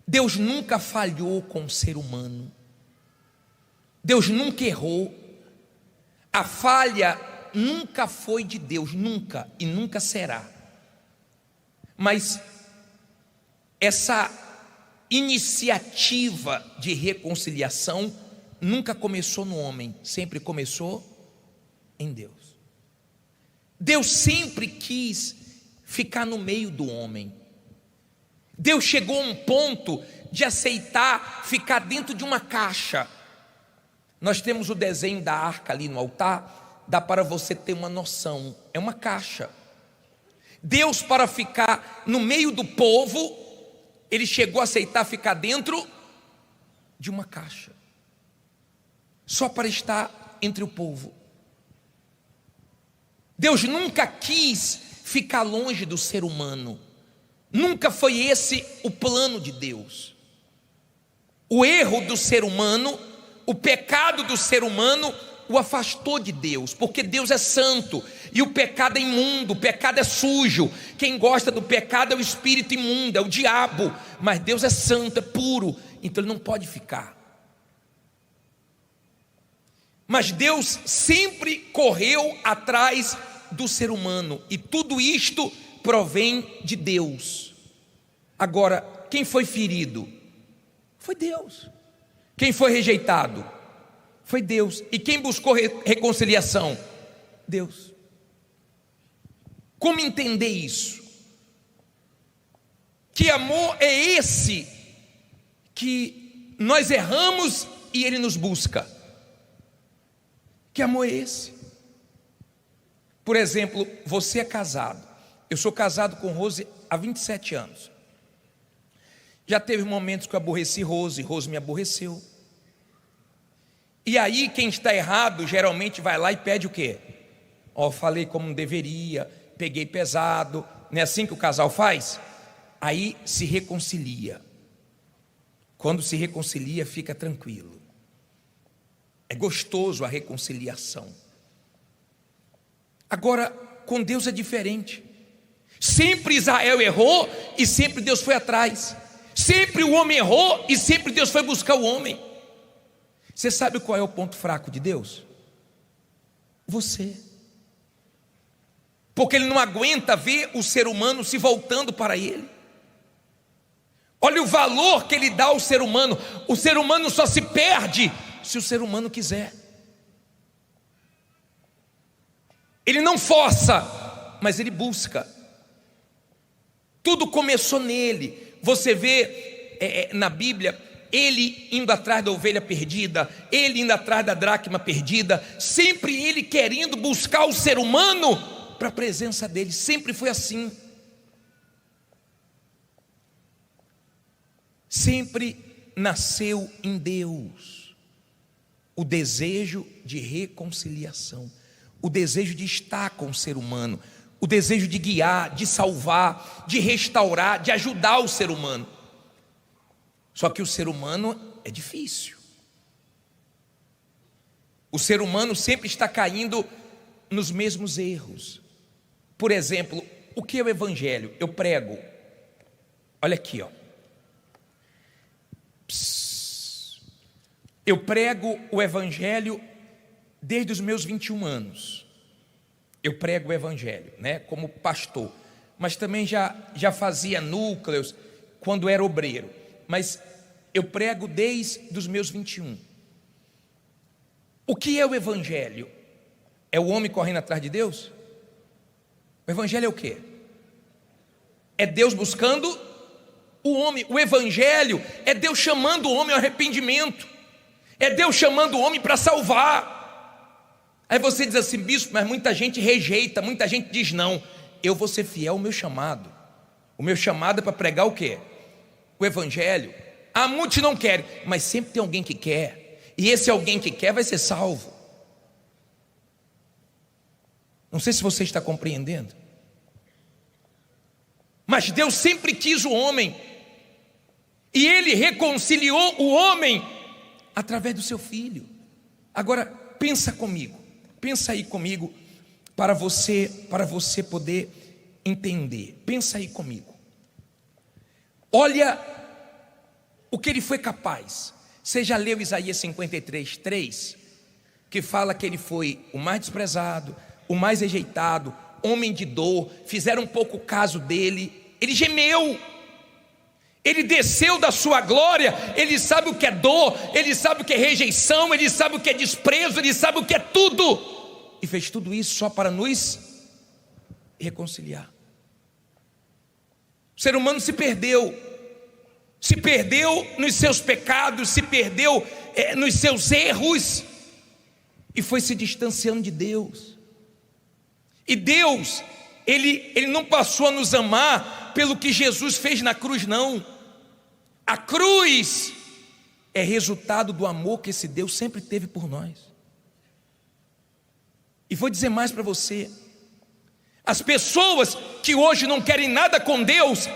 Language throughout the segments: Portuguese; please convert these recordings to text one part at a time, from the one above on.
Deus nunca falhou com o ser humano. Deus nunca errou. A falha nunca foi de Deus, nunca e nunca será. Mas essa iniciativa de reconciliação nunca começou no homem, sempre começou em Deus. Deus sempre quis ficar no meio do homem. Deus chegou a um ponto de aceitar ficar dentro de uma caixa. Nós temos o desenho da arca ali no altar, dá para você ter uma noção, é uma caixa. Deus, para ficar no meio do povo, Ele chegou a aceitar ficar dentro de uma caixa, só para estar entre o povo. Deus nunca quis ficar longe do ser humano, nunca foi esse o plano de Deus. O erro do ser humano, o pecado do ser humano o afastou de Deus, porque Deus é santo e o pecado é imundo, o pecado é sujo. Quem gosta do pecado é o espírito imundo, é o diabo, mas Deus é santo, é puro, então Ele não pode ficar. Mas Deus sempre correu atrás do ser humano, e tudo isto provém de Deus. Agora, quem foi ferido? Foi Deus. Quem foi rejeitado? Foi Deus. E quem buscou reconciliação? Deus. Como entender isso? Que amor é esse que nós erramos e Ele nos busca? Que amor é esse? Por exemplo, você é casado. Eu sou casado com Rose há 27 anos. Já teve momentos que eu aborreci Rose, Rose me aborreceu. E aí quem está errado geralmente vai lá e pede o quê? Falei como não deveria, peguei pesado. Não é assim que o casal faz? Aí se reconcilia. Quando se reconcilia, fica tranquilo. É gostoso a reconciliação. Agora, com Deus é diferente. Sempre Israel errou e sempre Deus foi atrás. Sempre o homem errou e sempre Deus foi buscar o homem. Você sabe qual é o ponto fraco de Deus? Você. Porque Ele não aguenta ver o ser humano se voltando para Ele. Olha o valor que Ele dá ao ser humano. O ser humano só se perde se o ser humano quiser. Ele não força, mas Ele busca. Tudo começou nele. Você vê na Bíblia Ele indo atrás da ovelha perdida, Ele indo atrás da dracma perdida, sempre Ele querendo buscar o ser humano para a presença dEle. Sempre foi assim. Sempre nasceu em Deus o desejo de reconciliação, o desejo de estar com o ser humano, o desejo de guiar, de salvar, de restaurar, de ajudar o ser humano. Só que o ser humano é difícil. O ser humano sempre está caindo nos mesmos erros. Por exemplo, o que é o Evangelho? Eu prego. Olha aqui, ó. Eu prego o Evangelho desde os meus 21 anos. Eu prego o Evangelho, né, como pastor. Mas também já fazia núcleos quando era obreiro. Mas eu prego desde os meus 21. O que é o Evangelho? É o homem correndo atrás de Deus? O Evangelho é o quê? É Deus buscando o homem. O Evangelho é Deus chamando o homem ao arrependimento. É Deus chamando o homem para salvar. Aí você diz assim: bispo, mas muita gente rejeita, muita gente diz não. Eu vou ser fiel ao meu chamado. O meu chamado é para pregar o quê? O Evangelho. Há muitos não querem, mas sempre tem alguém que quer. E esse alguém que quer vai ser salvo. Não sei se você está compreendendo. Mas Deus sempre quis o homem. E Ele reconciliou o homem através do seu Filho. Agora, pensa comigo. Pensa aí comigo para você poder entender. Pensa aí comigo. Olha o que ele foi capaz. Você já leu Isaías 53:3, que fala que ele foi o mais desprezado, o mais rejeitado, homem de dor, fizeram pouco caso dele, ele gemeu, ele desceu da sua glória, ele sabe o que é dor, ele sabe o que é rejeição, ele sabe o que é desprezo, ele sabe o que é tudo, e fez tudo isso só para nos reconciliar. O ser humano se perdeu nos seus pecados, se perdeu nos seus erros, e foi se distanciando de Deus. E Deus, Ele não passou a nos amar pelo que Jesus fez na cruz, não. A cruz é resultado do amor que esse Deus sempre teve por nós. E vou dizer mais para você: as pessoas que hoje não querem nada com Deus,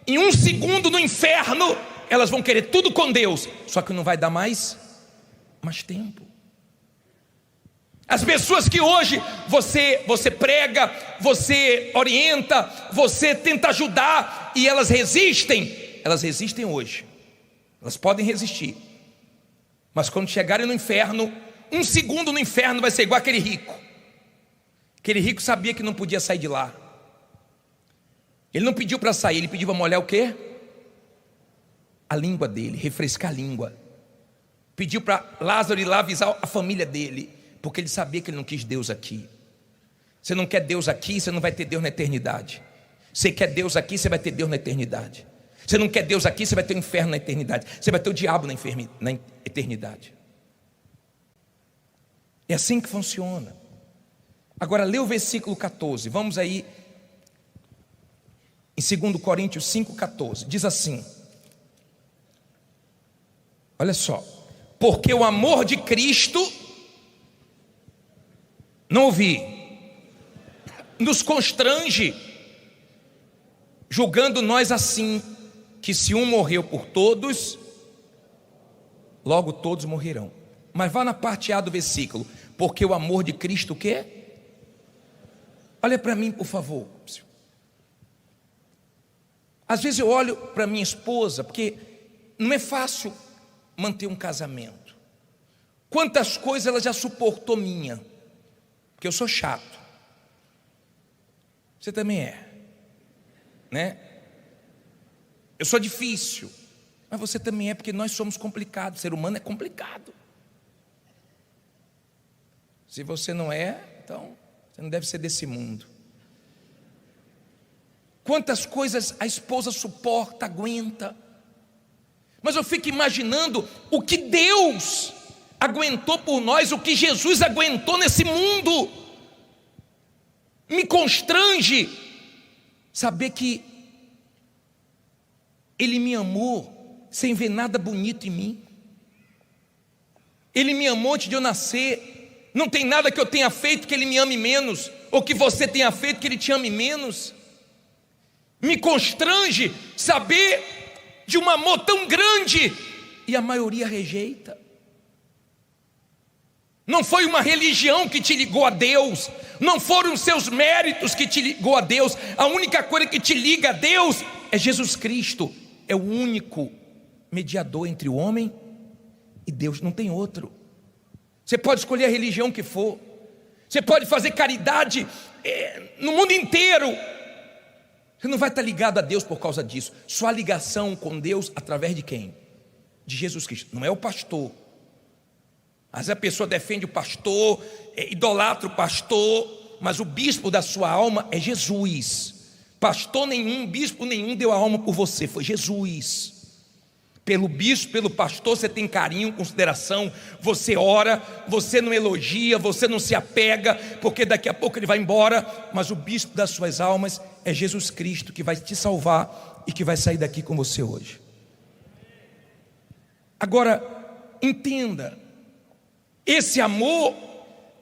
em um segundo no inferno, elas vão querer tudo com Deus, só que não vai dar mais tempo. As pessoas que hoje você prega, você orienta, você tenta ajudar, e elas resistem hoje. Elas podem resistir, mas quando chegarem no inferno, um segundo no inferno vai ser igual aquele rico. Aquele rico sabia que não podia sair de lá. Ele não pediu para sair, ele pediu para molhar o quê? A língua dele, refrescar a língua. Pediu para Lázaro ir lá avisar a família dele, porque ele sabia que ele não quis Deus aqui. Você não quer Deus aqui, você não vai ter Deus na eternidade. Você quer Deus aqui, você vai ter Deus na eternidade. Você não quer Deus aqui, você vai ter o inferno na eternidade. Você vai ter o diabo na eternidade. É assim que funciona. Agora lê o versículo 14, vamos aí em 2 Coríntios 5,14, diz assim, olha só: porque o amor de Cristo, não ouvi, nos constrange, julgando nós assim, que se um morreu por todos, logo todos morrerão. Mas vá na parte A do versículo: porque o amor de Cristo o quê? Olha para mim, por favor. Às vezes eu olho para minha esposa, porque não é fácil manter um casamento. Quantas coisas ela já suportou minha, porque eu sou chato. Você também é, né? Eu sou difícil, mas você também é, porque nós somos complicados. O ser humano é complicado. Se você não é, então você não deve ser desse mundo. Quantas coisas a esposa suporta, aguenta. Mas eu fico imaginando o que Deus aguentou por nós, o que Jesus aguentou nesse mundo. Me constrange saber que Ele me amou sem ver nada bonito em mim. Ele me amou antes de eu nascer. Não tem nada que eu tenha feito que Ele me ame menos, ou que você tenha feito que Ele te ame menos. Me constrange saber de um amor tão grande e a maioria rejeita. Não foi uma religião que te ligou a Deus, não foram os seus méritos que te ligou a Deus. A única coisa que te liga a Deus é Jesus Cristo. É o único mediador entre o homem e Deus, não tem outro. Você pode escolher a religião que for, você pode fazer caridade no mundo inteiro, você não vai estar ligado a Deus por causa disso. Sua ligação com Deus através de quem? De Jesus Cristo. Não é o pastor. Às vezes a pessoa defende o pastor, idolatra o pastor, mas o bispo da sua alma é Jesus. Pastor nenhum, bispo nenhum deu a alma por você, foi Jesus. Pelo bispo, pelo pastor você tem carinho, consideração, você ora, você não elogia, você não se apega, porque daqui a pouco ele vai embora. Mas o bispo das suas almas é Jesus Cristo, que vai te salvar e que vai sair daqui com você hoje. Agora, entenda, esse amor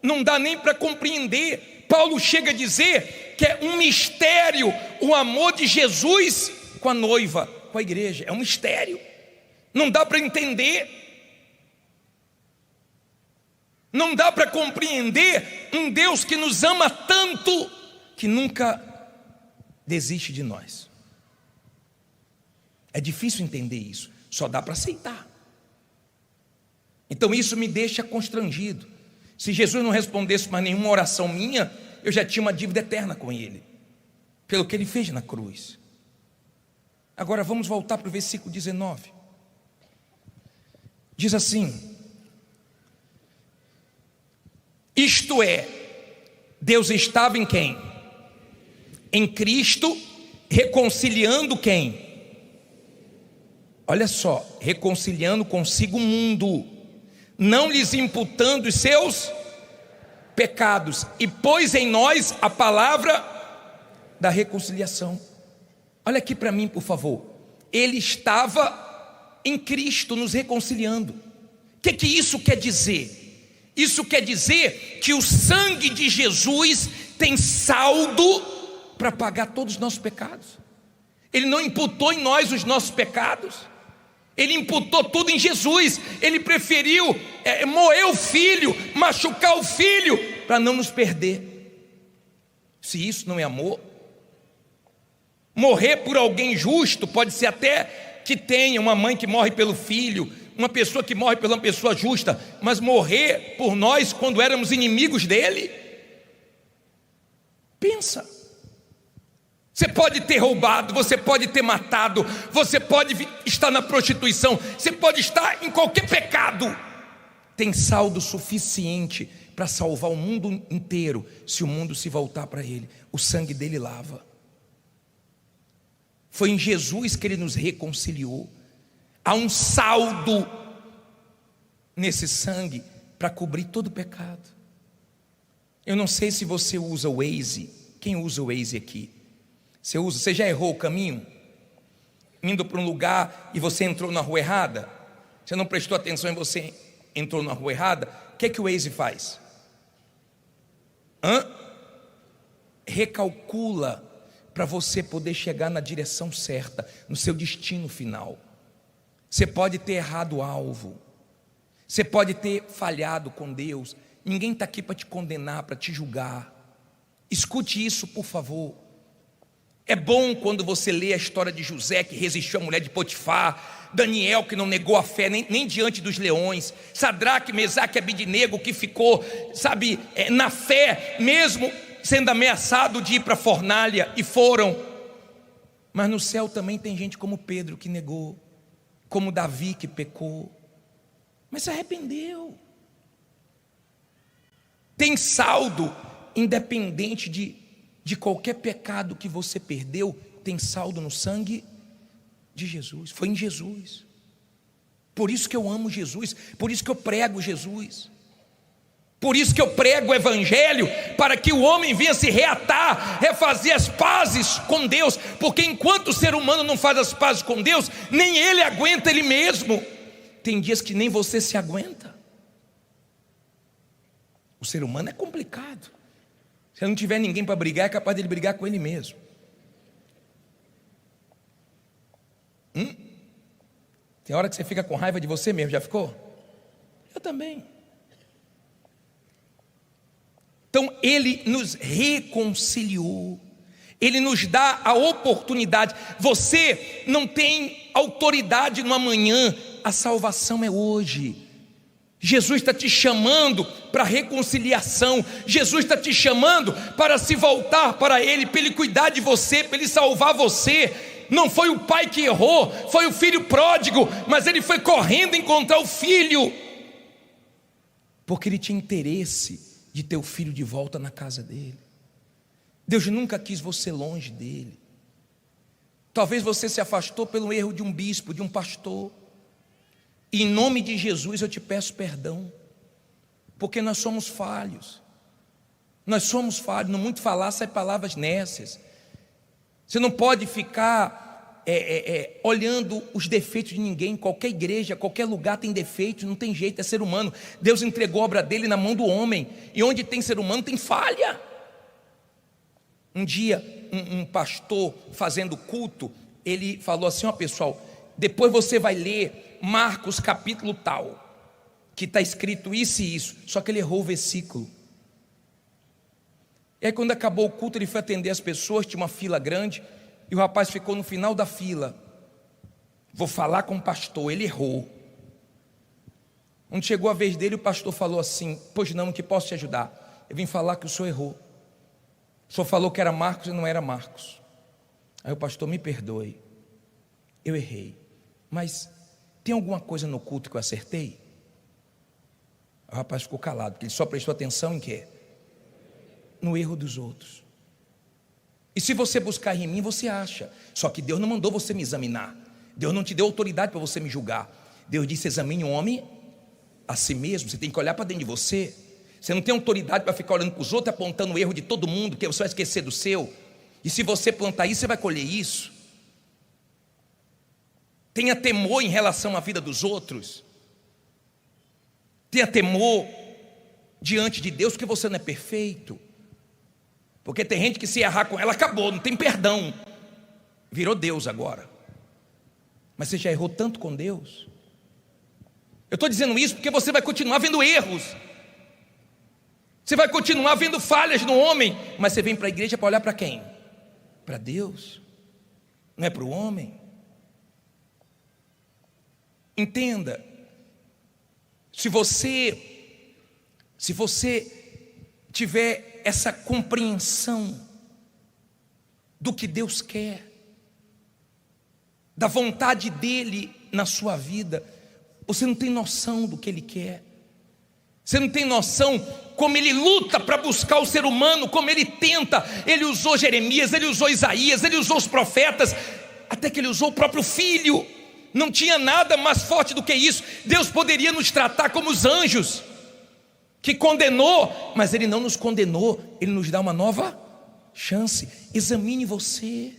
não dá nem para compreender. Paulo chega a dizer que é um mistério o amor de Jesus com a noiva, com a igreja, é um mistério. Não dá para entender, não dá para compreender um Deus que nos ama tanto, que nunca desiste de nós. É difícil entender isso, Só dá para aceitar. Então isso me deixa constrangido. Se Jesus não respondesse mais nenhuma oração minha, eu já tinha uma dívida eterna com Ele, pelo que Ele fez na cruz. Agora vamos voltar para o versículo 19. Diz assim: isto é, Deus estava em quem? Em Cristo, reconciliando quem? Olha só, reconciliando consigo o mundo, não lhes imputando os seus pecados, e pôs em nós a palavra da reconciliação. Olha aqui para mim, por favor. Ele estava em Cristo nos reconciliando. O que isso quer dizer? Isso quer dizer que o sangue de Jesus tem saldo para pagar todos os nossos pecados. Ele não imputou em nós os nossos pecados, Ele imputou tudo em Jesus. Ele preferiu moer o filho, machucar o filho, para não nos perder. Se isso não é amor, morrer por alguém justo, pode ser até que tenha uma mãe que morre pelo filho, uma pessoa que morre pela pessoa justa, mas morrer por nós quando éramos inimigos dele? Pensa. Você pode ter roubado, você pode ter matado, você pode estar na prostituição, você pode estar em qualquer pecado. Tem saldo suficiente para salvar o mundo inteiro, se o mundo se voltar para Ele. O sangue dele lava. Foi em Jesus que Ele nos reconciliou. Há um saldo nesse sangue para cobrir todo o pecado. Eu não sei se você usa o Waze. Quem usa o Waze aqui? Você já errou o caminho? Indo para um lugar e você entrou na rua errada? Você não prestou atenção e você entrou na rua errada? O que o Waze faz? Recalcula para você poder chegar na direção certa, no seu destino final. Você pode ter errado o alvo, você pode ter falhado com Deus. Ninguém está aqui para te condenar, para te julgar. Escute isso, por favor. É bom quando você lê a história de José, que resistiu à mulher de Potifar, Daniel, que não negou a fé nem diante dos leões, Sadraque, Mesaque e Abidnego, que ficou, na fé, mesmo sendo ameaçado de ir para a fornalha, e foram. Mas no céu também tem gente como Pedro, que negou, como Davi, que pecou, mas se arrependeu. Tem saldo, independente de qualquer pecado que você perdeu, tem saldo no sangue de Jesus. Foi em Jesus. Por isso que eu amo Jesus, por isso que eu prego Jesus, por isso que eu prego o Evangelho, para que o homem venha se reatar, refazer as pazes com Deus, porque enquanto o ser humano não faz as pazes com Deus, nem ele aguenta ele mesmo. Tem dias que nem você se aguenta. O ser humano é complicado. Se não tiver ninguém para brigar, é capaz de ele brigar com ele mesmo. Tem hora que você fica com raiva de você mesmo, já ficou? Eu também. Então Ele nos reconciliou, Ele nos dá a oportunidade. Você não tem autoridade no amanhã, a salvação é hoje. Jesus está te chamando para reconciliação. Jesus está te chamando para se voltar para Ele, para Ele cuidar de você, para Ele salvar você. Não foi o pai que errou, foi o filho pródigo, mas ele foi correndo encontrar o filho, porque ele tinha interesse de ter o filho de volta na casa dele. Deus nunca quis você longe dele. Talvez você se afastou pelo erro de um bispo, de um pastor. E em nome de Jesus eu te peço perdão, porque nós somos falhos. Nós somos falhos, no muito falar sai palavras nécias. Você não pode ficar olhando os defeitos de ninguém. Qualquer igreja, qualquer lugar tem defeitos, não tem jeito, é ser humano. Deus entregou a obra dele na mão do homem, e onde tem ser humano tem falha. Um dia um pastor fazendo culto, ele falou assim: ó pessoal, depois você vai ler Marcos capítulo tal, que está escrito isso e isso, só que ele errou o versículo. E aí quando acabou o culto, ele foi atender as pessoas, tinha uma fila grande, e o rapaz ficou no final da fila, Vou falar com o pastor, ele errou. Quando chegou a vez dele, o pastor falou assim: pois não, que posso te ajudar? Eu vim falar que o senhor errou. O senhor falou que era Marcos e não era Marcos. Aí o pastor: me perdoe, eu errei, mas tem alguma coisa no culto que eu acertei? O rapaz ficou calado, porque ele só prestou atenção em quê? No erro dos outros. E se você buscar em mim, você acha. Só que Deus não mandou você me examinar. Deus não te deu autoridade para você me julgar. Deus disse: examine o homem a si mesmo. Você tem que olhar para dentro de você. Você não tem autoridade para ficar olhando para os outros, apontando o erro de todo mundo, porque você vai esquecer do seu. E se você plantar isso, você vai colher isso. Tenha temor em relação à vida dos outros. Tenha temor diante de Deus, porque você não é perfeito. Porque tem gente que se errar com ela, acabou, não tem perdão. Virou Deus agora. Mas você já errou tanto com Deus. Eu estou dizendo isso porque você vai continuar vendo erros. Você vai continuar vendo falhas no homem. Mas você vem para a igreja para olhar para quem? Para Deus. Não é para o homem. Entenda. Se você tiver essa compreensão do que Deus quer, da vontade dEle na sua vida, você não tem noção do que Ele quer. Você não tem noção como Ele luta para buscar o ser humano, como Ele tenta. Ele usou Jeremias, Ele usou Isaías, Ele usou os profetas, até que Ele usou o próprio Filho. Não tinha nada mais forte do que isso. Deus poderia nos tratar como os anjos, que condenou, mas Ele não nos condenou. Ele nos dá uma nova chance. Examine você.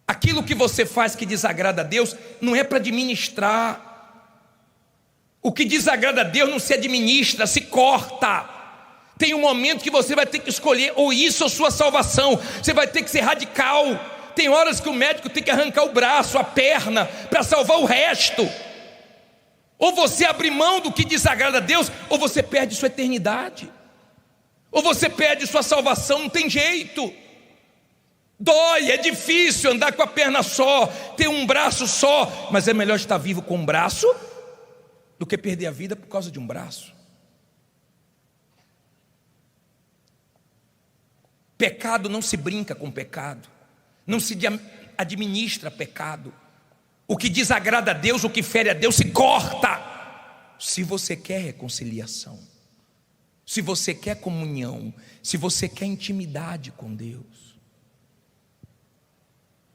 Aquilo que você faz que desagrada a Deus não é para administrar. O que desagrada a Deus não se administra, se corta. Tem um momento que você vai ter que escolher ou isso ou sua salvação. Você vai ter que ser radical. Tem horas que o médico tem que arrancar o braço, a perna, para salvar o resto. Ou você abre mão do que desagrada a Deus, ou você perde sua eternidade, ou você perde sua salvação. Não tem jeito. Dói, é difícil andar com a perna só, ter um braço só. Mas é melhor estar vivo com um braço do que perder a vida por causa de um braço. Pecado não se brinca com pecado, não se administra pecado. O que desagrada a Deus, o que fere a Deus, se corta. Se você quer reconciliação, se você quer comunhão, se você quer intimidade com Deus,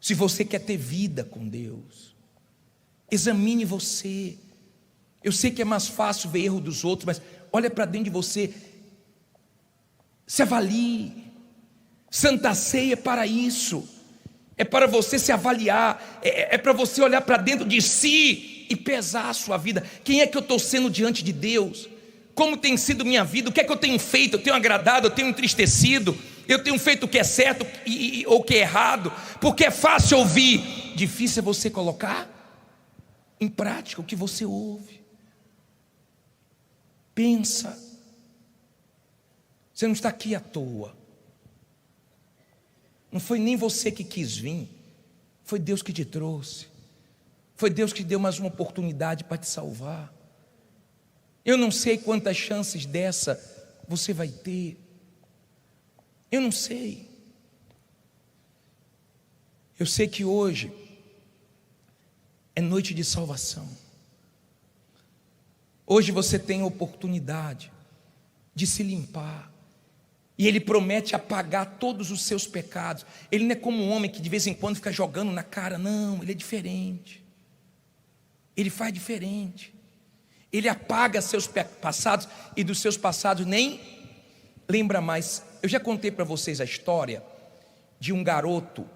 se você quer ter vida com Deus, examine você. Eu sei que é mais fácil ver erro dos outros, mas olha para dentro de você. Se avalie. Santa Ceia é para isso. É para você se avaliar. É para você olhar para dentro de si e pesar a sua vida. Quem é que eu estou sendo diante de Deus? Como tem sido minha vida? O que é que eu tenho feito? Eu tenho agradado? Eu tenho entristecido? Eu tenho feito o que é certo ou o que é errado? Porque é fácil ouvir, difícil é você colocar em prática o que você ouve. Pensa. Você não está aqui à toa. Não foi nem você que quis vir, foi Deus que te trouxe. Foi Deus que deu mais uma oportunidade para te salvar. Eu não sei quantas chances dessa você vai ter. Eu não sei. Eu sei que hoje é noite de salvação. Hoje você tem a oportunidade de se limpar. E Ele promete apagar todos os seus pecados. Ele não é como um homem que de vez em quando fica jogando na cara. Não, Ele é diferente. Ele faz diferente. Ele apaga seus passados e dos seus passados nem lembra mais. Eu já contei para vocês a história de um garoto.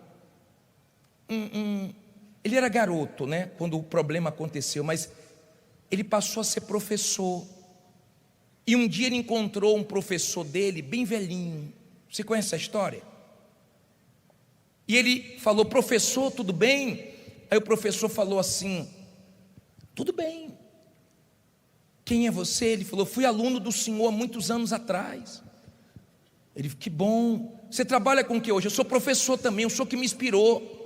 Ele era garoto, né, quando o problema aconteceu, mas ele passou a ser professor. E um dia ele encontrou um professor dele, bem velhinho. Você conhece essa história? E ele falou: professor, tudo bem? Aí o professor falou assim: tudo bem. Quem é você? Ele falou: fui aluno do senhor há muitos anos atrás. Ele: que bom. Você trabalha com o que hoje? Eu sou professor também, o senhor que me inspirou.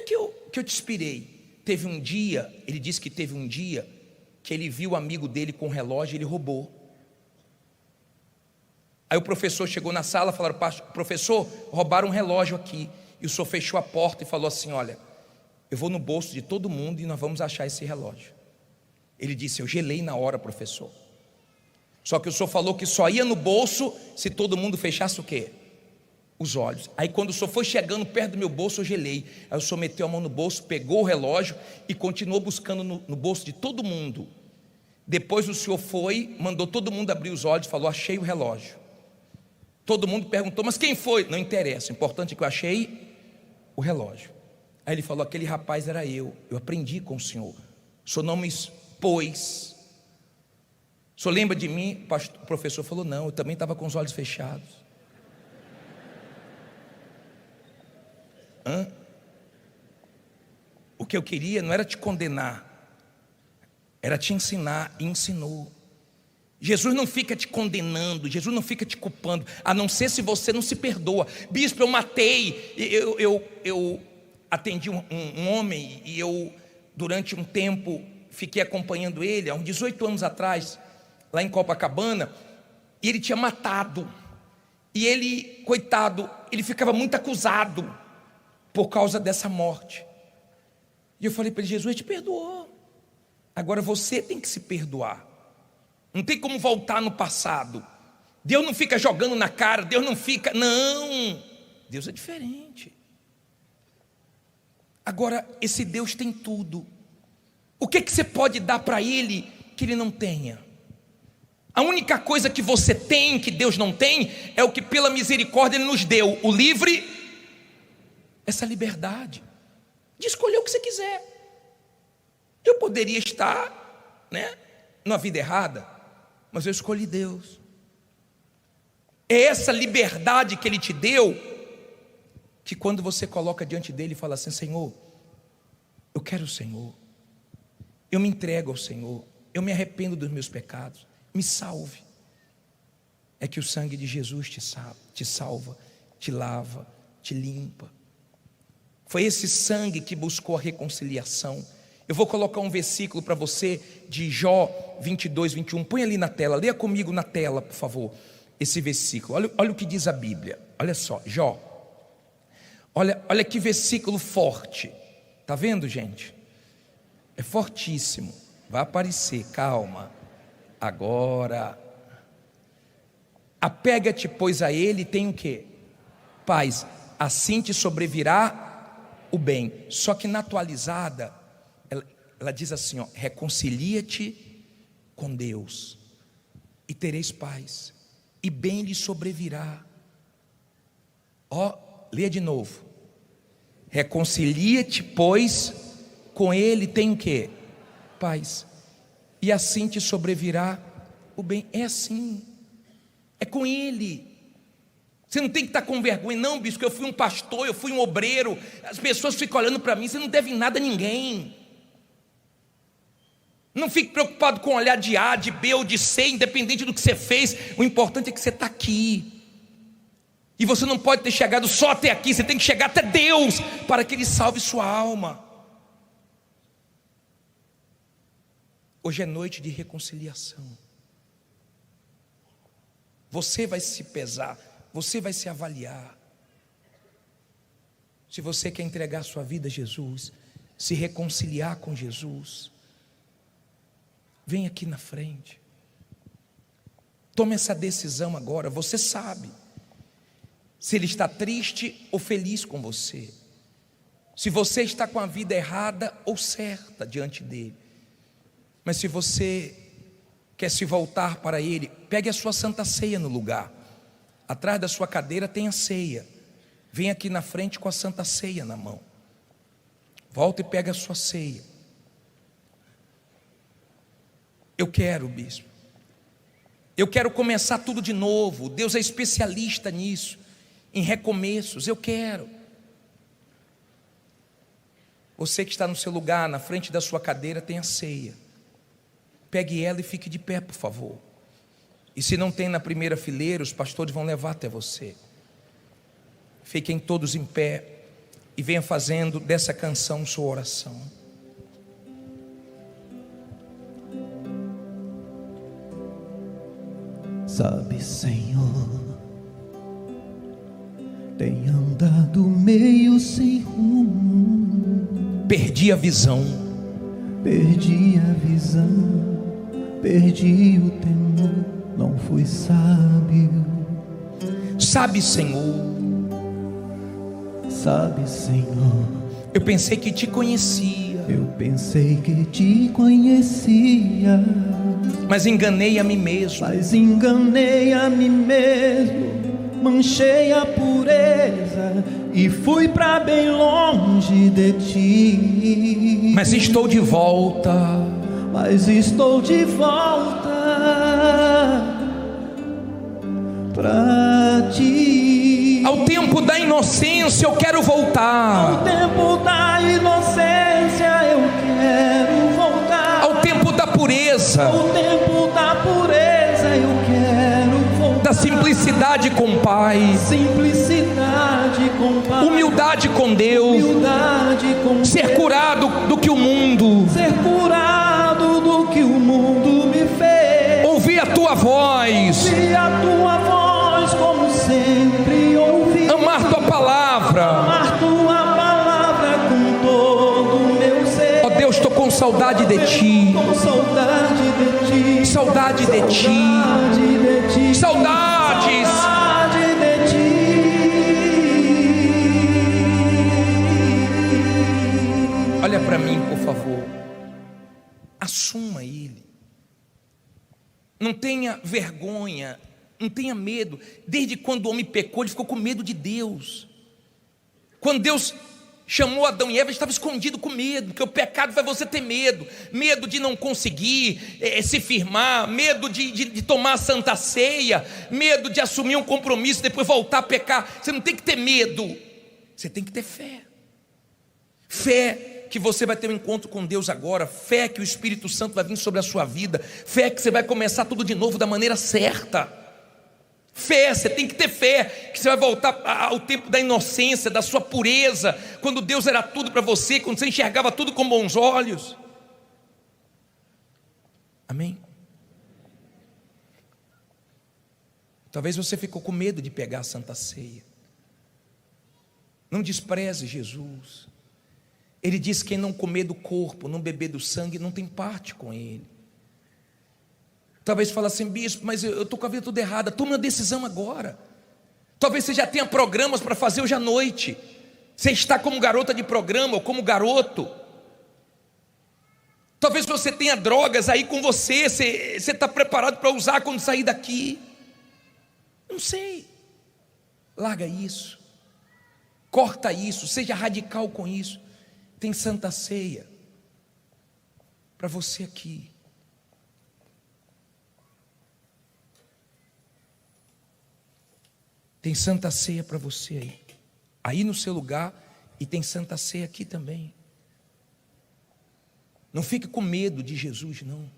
que eu te inspirei? Teve um dia, ele disse que teve um dia que ele viu o amigo dele com o relógio e ele roubou. Aí o professor chegou na sala e falaram: professor, roubaram um relógio aqui. E o senhor fechou a porta e falou assim: olha, eu vou no bolso de todo mundo e nós vamos achar esse relógio. Ele disse: eu gelei na hora, professor. Só que o senhor falou que só ia no bolso se todo mundo fechasse o quê? Os olhos. Aí quando o senhor foi chegando perto do meu bolso, eu gelei. Aí o senhor meteu a mão no bolso, pegou o relógio e continuou buscando no bolso de todo mundo. Depois o senhor foi, mandou todo mundo abrir os olhos, falou: achei o relógio. Todo mundo perguntou: mas quem foi? Não interessa, o importante é que eu achei o relógio. Aí ele falou: aquele rapaz era eu aprendi com o senhor não me expôs. O senhor lembra de mim? O professor falou: não, eu também estava com os olhos fechados. O que eu queria não era te condenar, era te ensinar, e ensinou. Jesus não fica te condenando, Jesus não fica te culpando, a não ser se você não se perdoa. Bispo, eu matei, eu atendi um homem, e eu durante um tempo fiquei acompanhando ele, há uns 18 anos atrás, lá em Copacabana, e ele tinha matado, e ele, coitado, ele ficava muito acusado por causa dessa morte. E eu falei para ele: Jesus te perdoou, agora você tem que se perdoar. Não tem como voltar no passado. Deus não fica jogando na cara, Deus não fica, não, Deus é diferente. Agora, esse Deus tem tudo. O que você pode dar para Ele que Ele não tenha? A única coisa que você tem, que Deus não tem, é o que pela misericórdia Ele nos deu: o livre, essa liberdade de escolher o que você quiser. Eu poderia estar, numa vida errada, mas eu escolhi Deus. É essa liberdade que Ele te deu, que quando você coloca diante dEle e fala assim: Senhor, eu quero o Senhor, eu me entrego ao Senhor, eu me arrependo dos meus pecados, me salve. É que o sangue de Jesus te salva, te lava, te limpa. Foi esse sangue que buscou a reconciliação. Eu vou colocar um versículo para você de Jó 22, 21. Põe ali na tela, leia comigo na tela, por favor, esse versículo. Olha o que diz a Bíblia. Olha só, Jó. Olha que versículo forte. Está vendo, gente? É fortíssimo. Vai aparecer, calma. Agora. Apega-te, pois, a Ele, e tem o quê? Paz. Assim te sobrevirá o bem. Só que na atualizada, ela diz assim, reconcilia-te com Deus e tereis paz, e bem lhe sobrevirá. Leia de novo. Reconcilia-te, pois, com Ele, tem o quê? Paz, e assim te sobrevirá o bem. É assim, é com Ele. Você não tem que estar com vergonha, não, bispo, eu fui um pastor, eu fui um obreiro, as pessoas ficam olhando para mim, você não deve nada a ninguém. Não fique preocupado com olhar de A, de B ou de C, independente do que você fez. O importante é que você está aqui. E você não pode ter chegado só até aqui, você tem que chegar até Deus, para que Ele salve sua alma. Hoje é noite de reconciliação. Você vai se pesar, você vai se avaliar. Se você quer entregar sua vida a Jesus, se reconciliar com Jesus, vem aqui na frente. Tome essa decisão agora. Você sabe se Ele está triste ou feliz com você, se você está com a vida errada ou certa diante dEle. Mas se você quer se voltar para Ele, pegue a sua santa ceia no lugar. Atrás da sua cadeira tem a ceia. Vem aqui na frente com a santa ceia na mão. Volta e pega a sua ceia. Eu quero, bispo, eu quero começar tudo de novo. Deus é especialista nisso, em recomeços. Eu quero. Você que está no seu lugar, na frente da sua cadeira tem a ceia. Pegue ela e fique de pé, por favor. E se não tem na primeira fileira, os pastores vão levar até você. Fiquem todos em pé. e venha fazendo dessa canção sua oração. Sabe, Senhor, tem andado meio sem rumo. Perdi a visão, perdi a visão, perdi o temor, não fui sábio. Sabe, Senhor, sabe, Senhor, eu pensei que te conhecia, eu pensei que te conhecia, mas enganei a mim mesmo, manchei a pureza e fui pra bem longe de ti. Mas estou de volta, pra ti. Ao tempo da inocência eu quero voltar, ao tempo da inocência eu quero voltar, ao tempo da pureza, ao tempo da pureza eu quero voltar, da simplicidade com o Pai, humildade com Deus, ser curado do que o mundo, me fez, ouvir a tua voz, como sempre ouvi, amar tua palavra, com todo o meu ser. Ó Deus, estou com saudade de ti, saudade de ti, saudades. Olha para mim, por favor. Assuma Ele. Não tenha vergonha, não tenha medo. Desde quando o homem pecou, ele ficou com medo de Deus. Quando Deus chamou Adão e Eva, ele estava escondido com medo, porque o pecado faz você ter medo. Medo de não conseguir se firmar, medo de tomar a santa ceia, medo de assumir um compromisso e depois voltar a pecar. Você não tem que ter medo, você tem que ter fé. Fé que você vai ter um encontro com Deus agora, fé que o Espírito Santo vai vir sobre a sua vida, fé que você vai começar tudo de novo da maneira certa. Fé, você tem que ter fé que você vai voltar ao tempo da inocência, da sua pureza, quando Deus era tudo para você, quando você enxergava tudo com bons olhos. Amém? Talvez você ficou com medo de pegar a Santa Ceia. Não despreze Jesus. Ele diz que quem não comer do corpo, não beber do sangue, não tem parte com Ele. Talvez fale assim, bispo, mas eu estou com a vida toda errada. Tome uma decisão agora. Talvez você já tenha programas para fazer hoje à noite. Você está como garota de programa ou como garoto. Talvez você tenha drogas aí com você. Você está preparado para usar quando sair daqui. Não sei. Larga isso. Corta isso. Seja radical com isso. Tem Santa Ceia para você aqui. Tem Santa Ceia para você aí no seu lugar, e tem Santa Ceia aqui também. Não fique com medo de Jesus, não.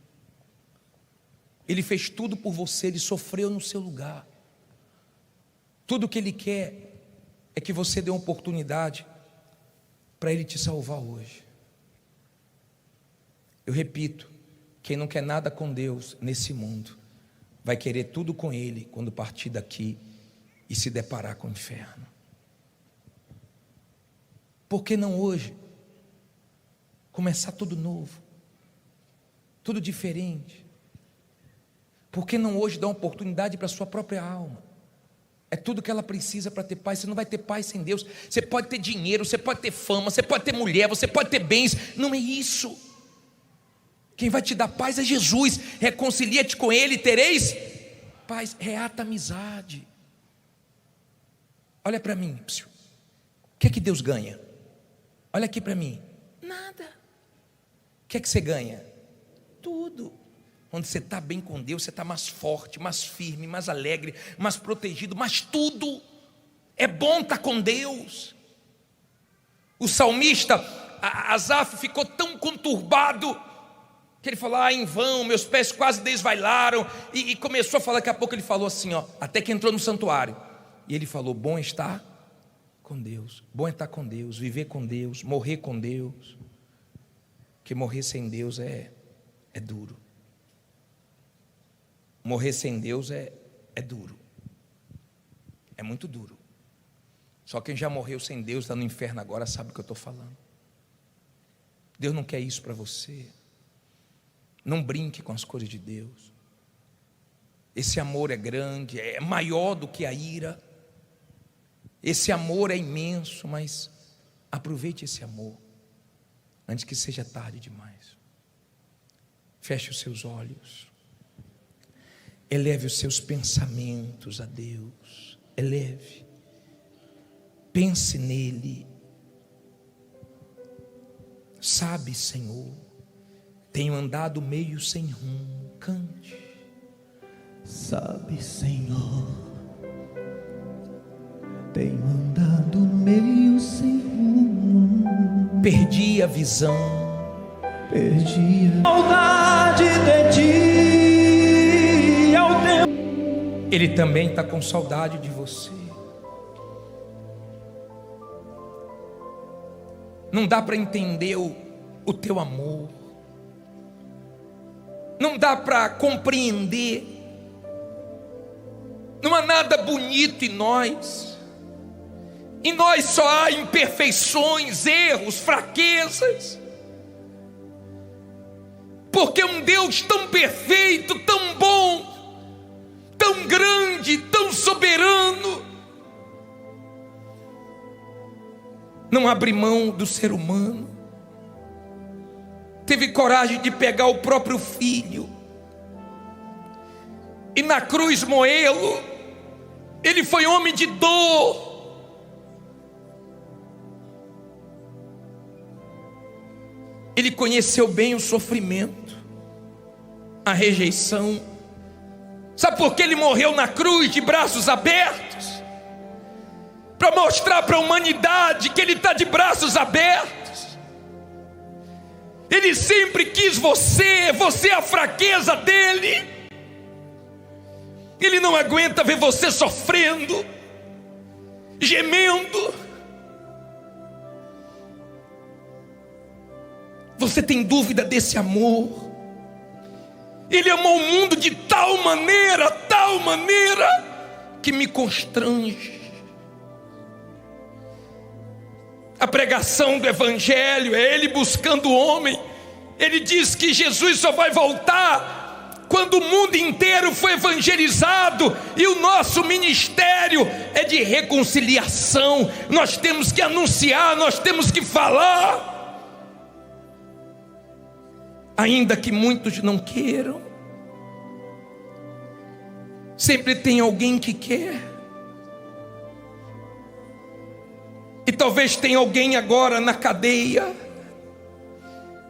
Ele fez tudo por você, Ele sofreu no seu lugar. Tudo que Ele quer é que você dê uma oportunidade para Ele te salvar hoje. Eu repito, quem não quer nada com Deus nesse mundo, vai querer tudo com Ele quando partir daqui e se deparar com o inferno. Por que não hoje começar tudo novo, tudo diferente? Por que não hoje dar uma oportunidade para a sua própria alma? É tudo que ela precisa para ter paz. Você não vai ter paz sem Deus. Você pode ter dinheiro, você pode ter fama, você pode ter mulher, você pode ter bens. Não é isso. Quem vai te dar paz é Jesus. Reconcilia-te com Ele e tereis paz. Reata amizade. Olha para mim. O que é que Deus ganha? Olha aqui para mim. Nada. O que é que você ganha? Tudo. Quando você está bem com Deus, você está mais forte, mais firme, mais alegre, mais protegido, mas tudo. É bom estar com Deus. O salmista Asaf ficou tão conturbado que ele falou, em vão, meus pés quase desvailaram, e começou a falar. Daqui a pouco ele falou assim, até que entrou no santuário, e ele falou, bom estar com Deus. Bom é estar com Deus, viver com Deus, morrer com Deus. Porque morrer sem Deus é duro. Morrer sem Deus é duro. É muito duro. Só quem já morreu sem Deus, está no inferno agora, sabe o que eu estou falando. Deus não quer isso para você. Não brinque com as coisas de Deus. Esse amor é grande, é maior do que a ira. Esse amor é imenso, mas aproveite esse amor antes que seja tarde demais. Feche os seus olhos. Eleve os seus pensamentos a Deus. Eleve. Pense nele. Sabe, Senhor, tenho andado meio sem rumo. Cante. Sabe, Senhor, tenho andado meio sem rumo. Perdi a visão. Perdi a saudade de ti. Ao tempo. Ele também está com saudade de você. Não dá para entender o teu amor. Não dá para compreender. Não há nada bonito em nós. Em nós só há imperfeições, erros, fraquezas. Porque um Deus tão perfeito, tão bom, tão grande, tão soberano, não abre mão do ser humano. Teve coragem de pegar o próprio filho e na cruz moê-lo. Ele foi homem de dor. Ele conheceu bem o sofrimento, a rejeição. Sabe por que ele morreu na cruz de braços abertos? Para mostrar para a humanidade que ele está de braços abertos. Ele sempre quis você é a fraqueza dele. Ele não aguenta ver você sofrendo, gemendo. Você tem dúvida desse amor? Ele amou o mundo de tal maneira, que me constrange. A pregação do Evangelho é ele buscando o homem. Ele diz que Jesus só vai voltar quando o mundo inteiro foi evangelizado. E o nosso ministério é de reconciliação. Nós temos que anunciar, nós temos que falar. Ainda que muitos não queiram, sempre tem alguém que quer. E talvez tenha alguém agora na cadeia,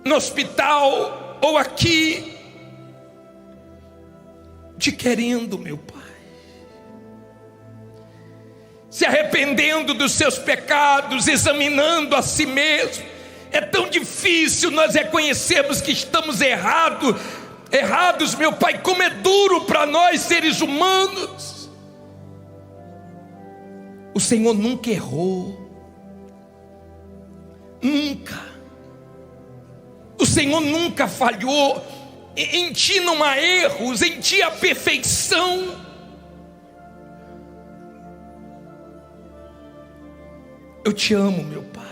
no hospital ou aqui, te querendo, meu Pai, se arrependendo dos seus pecados, examinando a si mesmo. É tão difícil nós reconhecermos que estamos errados, meu Pai, como é duro para nós seres humanos. O Senhor nunca errou. Nunca. O Senhor nunca falhou. Em ti não há erros, em ti há perfeição. Eu te amo, meu Pai,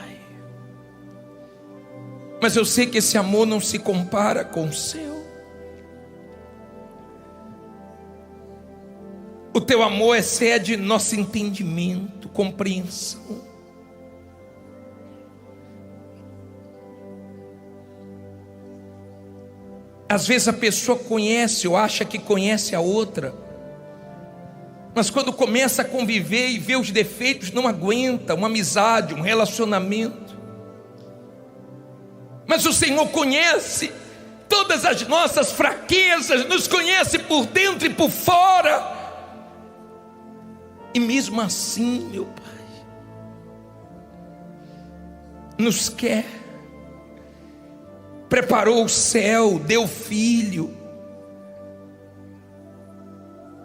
mas eu sei que esse amor não se compara com o seu. O teu amor excede nosso entendimento, compreensão. Às vezes a pessoa conhece ou acha que conhece a outra, mas quando começa a conviver e vê os defeitos, não aguenta uma amizade, um relacionamento. Mas o Senhor conhece todas as nossas fraquezas, nos conhece por dentro e por fora. E mesmo assim, meu Pai, nos quer. Preparou o céu, deu filho.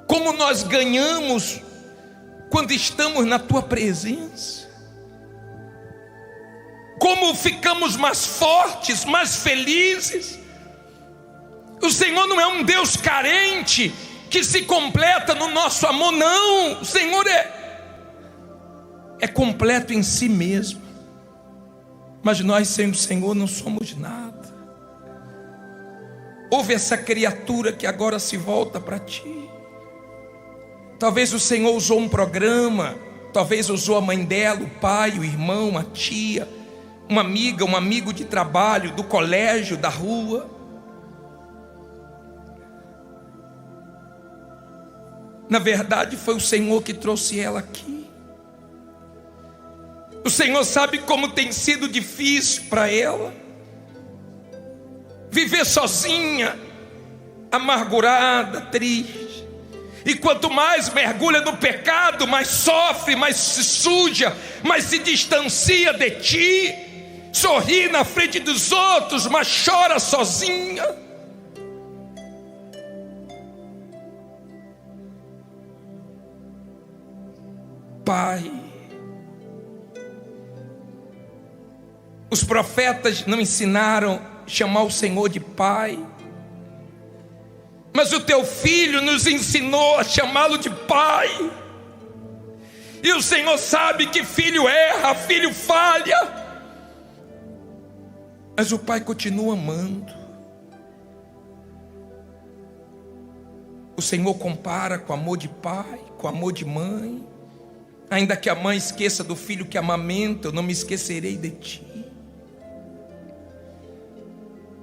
Como nós ganhamos quando estamos na tua presença. como ficamos mais fortes, mais felizes. O Senhor não é um Deus carente que se completa no nosso amor, não. O Senhor é completo em si mesmo. Mas nós sem o Senhor não somos nada. Ouve essa criatura que agora se volta para ti. Talvez o Senhor usou um programa, talvez usou a mãe dela, o pai, o irmão, a tia, uma amiga, um amigo de trabalho, do colégio, da rua. Na verdade foi o Senhor que trouxe ela aqui. O Senhor sabe como tem sido difícil para ela viver sozinha, amargurada, triste. E quanto mais mergulha no pecado, mais sofre, mais se suja, mais se distancia de ti. Sorri na frente dos outros, mas chora sozinha. Pai, os profetas não ensinaram a chamar o Senhor de Pai, mas o teu filho nos ensinou a chamá-lo de Pai. E o Senhor sabe que filho erra, filho falha, mas o Pai continua amando. O Senhor compara com amor de pai, com amor de mãe. Ainda que a mãe esqueça do filho que amamenta, eu não me esquecerei de ti.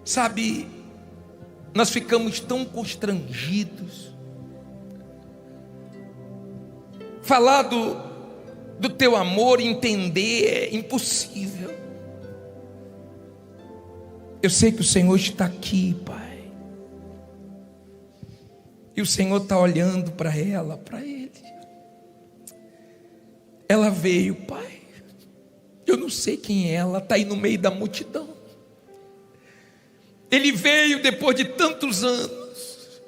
Sabe, nós ficamos tão constrangidos. Falar do teu amor, entender, é impossível. Eu sei que o Senhor está aqui, Pai. E o Senhor está olhando para ela, para ele. Ela veio, Pai. Eu não sei quem é ela, está aí no meio da multidão. Ele veio depois de tantos anos.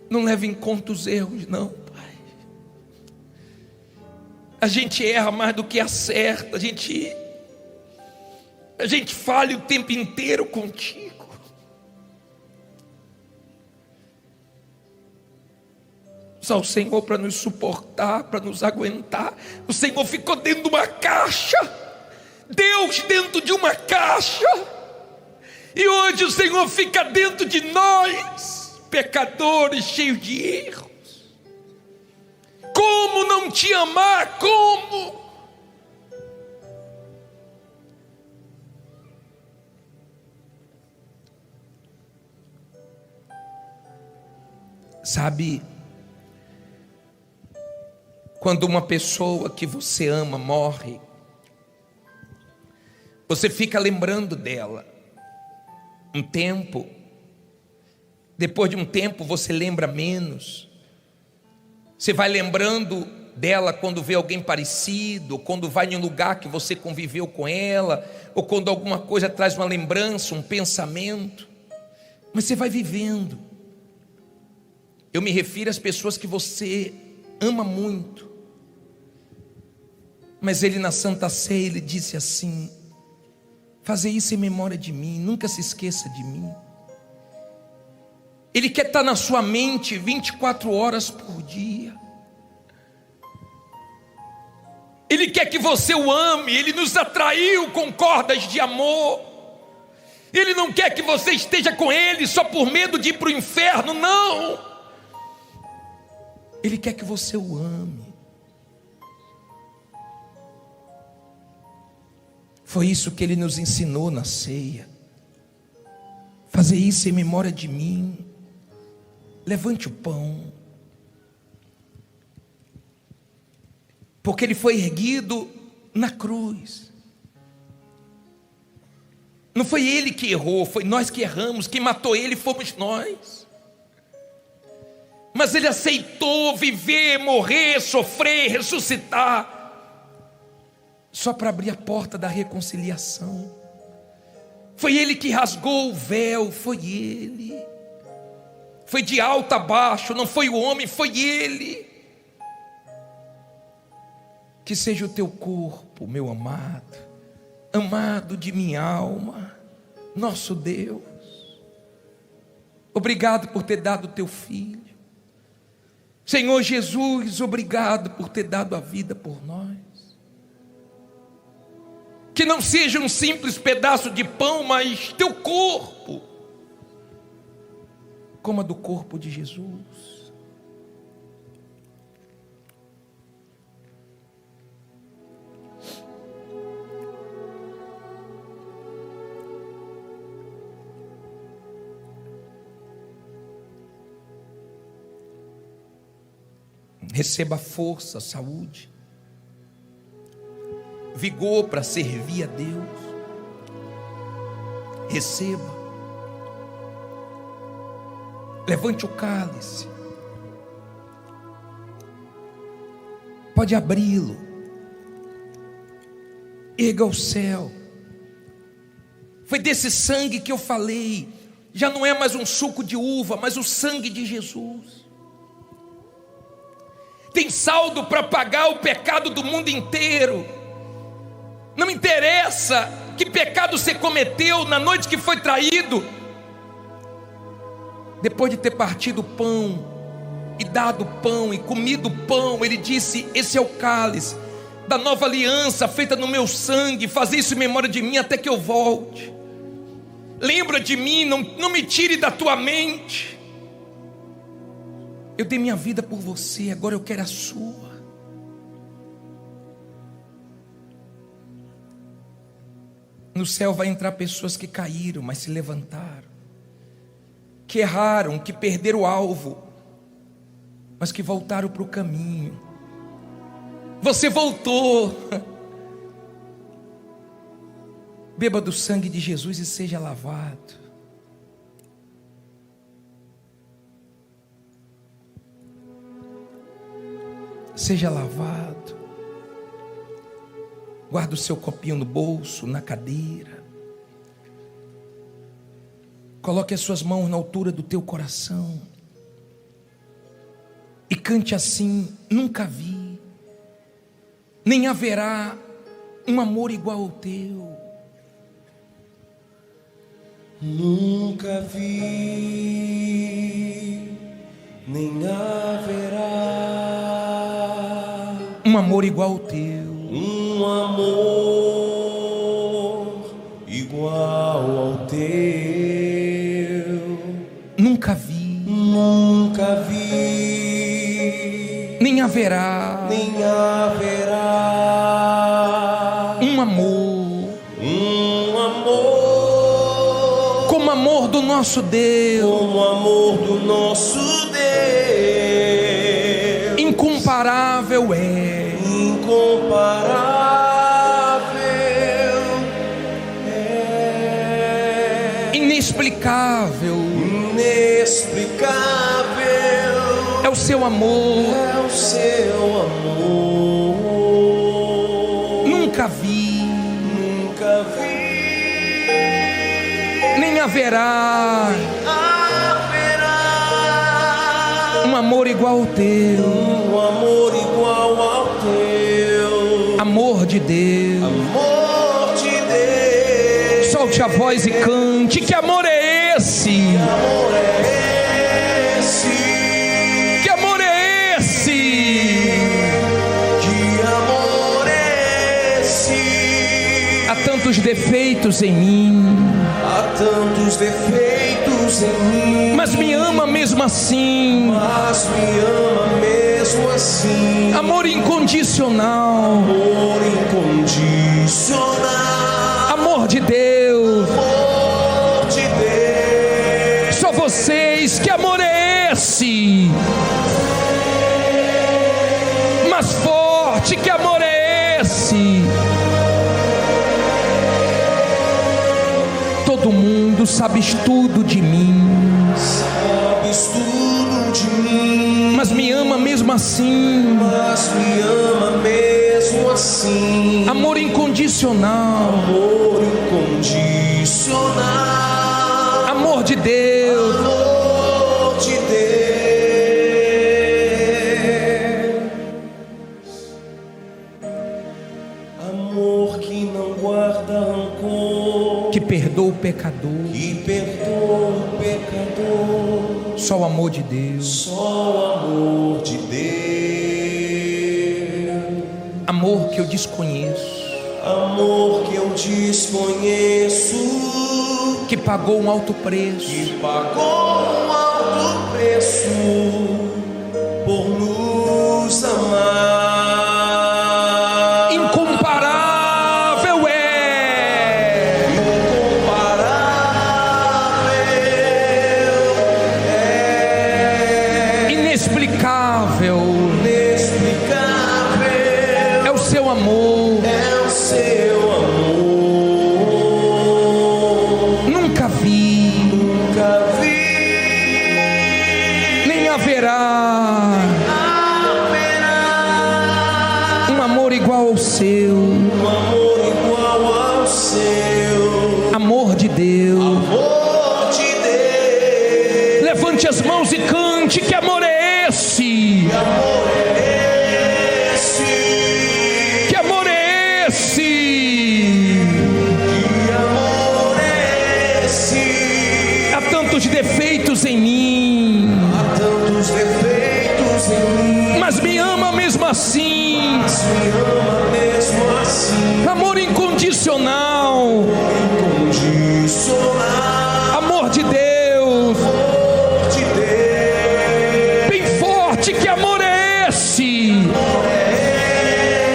Não leve em conta os erros, não, Pai. A gente erra mais do que acerta. A gente falha o tempo inteiro contigo. Só o Senhor para nos suportar, para nos aguentar. O Senhor ficou dentro de uma caixa. Deus dentro de uma caixa. E hoje o Senhor fica dentro de nós, pecadores, cheios de erros. Como não te amar? Como? Sabe, quando uma pessoa que você ama morre, você fica lembrando dela um tempo. Depois de um tempo você lembra menos. Você vai lembrando dela quando vê alguém parecido, ou quando vai em um lugar que você conviveu com ela, ou quando alguma coisa traz uma lembrança, um pensamento. Mas você vai vivendo. Eu me refiro às pessoas que você ama muito. Mas ele na Santa Ceia, ele disse assim: fazer isso em memória de mim, nunca se esqueça de mim. Ele quer estar na sua mente 24 horas por dia. Ele quer que você o ame. Ele nos atraiu com cordas de amor. Ele não quer que você esteja com ele só por medo de ir para o inferno, não. Ele quer que você o ame. Foi isso que ele nos ensinou na ceia. Fazer isso em memória de mim. Levante o pão. Porque ele foi erguido na cruz. Não foi ele que errou, foi nós que erramos. Quem matou ele fomos nós. Mas ele aceitou viver, morrer, sofrer, ressuscitar, só para abrir a porta da reconciliação. Foi ele que rasgou o véu, foi ele. Foi de alto a baixo, não foi o homem, foi ele. que seja o teu corpo, meu amado, amado de minha alma, nosso Deus. Obrigado por ter dado o teu filho. Senhor Jesus, obrigado por ter dado a vida por nós. Que não seja um simples pedaço de pão, mas teu corpo. Coma do corpo de Jesus. Receba força, saúde, vigor para servir a Deus. Receba. Levante o cálice. Pode abri-lo. Erga ao céu. Foi desse sangue que eu falei. Já não é mais um suco de uva, mas o sangue de Jesus. Tem saldo para pagar o pecado do mundo inteiro. Não me interessa que pecado você cometeu na noite que foi traído. Depois de ter partido o pão e dado o pão e comido o pão, ele disse: esse é o cálice da nova aliança feita no meu sangue. Fazer isso em memória de mim até que eu volte. Lembra de mim, não me tire da tua mente. Eu dei minha vida por você, agora eu quero a sua. No céu vai entrar pessoas que caíram, mas se levantaram, que erraram, que perderam o alvo, mas que voltaram para o caminho. Você voltou. Beba do sangue de Jesus e seja lavado. Seja lavado. Guarda o seu copinho no bolso, na cadeira. Coloque as suas mãos na altura do teu coração. E cante assim: nunca vi, nem haverá um amor igual ao teu. Nunca vi, nem haverá um amor igual ao teu. um amor igual ao teu. Nunca vi, Nunca vi, nem haverá nem haverá um amor como o amor do nosso Deus. como o amor do nosso Deus. Incomparável é, Incomparável é, inexplicável inexplicável é o seu amor. é o seu amor. Nunca vi, Nunca vi, nem haverá haverá um amor igual ao teu. um amor igual ao teu. Amor de Deus. Amor de Deus. Solte a voz e cante: que amor é esse? Amor é esse? Que amor é esse? Que amor é esse? Há tantos defeitos em mim, Há tantos defeitos em mim, mas me ama mesmo assim. mas me ama mesmo assim. Amor incondicional. Amor incondicional. Amor de Deus. Amor de Deus. Só vocês, que amor é esse? Mais forte, que amor é esse? Todo mundo sabes tudo de mim, Sabes tudo de mim, mas me ama mesmo assim. mas me ama mesmo assim. Amor incondicional. Amor incondicional. Amor de Deus. Amor de Deus. guarda rancor, que perdoa o pecador. que perdoa o pecador. Só o amor de Deus. Só o amor de Deus. Amor que eu desconheço, Amor que eu desconheço, que pagou um alto preço, que pagou um alto preço por nos amar. incomparável é, inexplicável Inexplicável é o seu amor. é o seu amor. Nunca vi, Nunca vi, nem haverá haverá um amor igual ao seu. um amor igual ao seu. Amor de Deus. Amor de Deus. Levante as mãos e cante. Que amor é esse? Que amor é esse? Que amor é esse? Que amor é esse? Há tantos defeitos em mim, Há tantos defeitos em mim, mas me ama mesmo assim. mas me ama mesmo assim. Amor incondicional. Incondicional. Amor de Deus. Amor de Deus. Bem forte. Que amor é esse?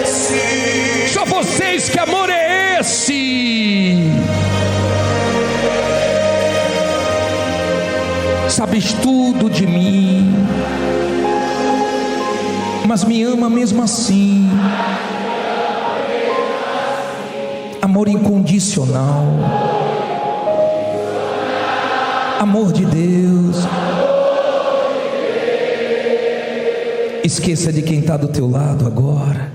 Esse Só vocês. Que amor é esse? Sabes tudo de mim, mas me ama mesmo assim. Amor incondicional. Amor de Deus. Esqueça de quem está do teu lado agora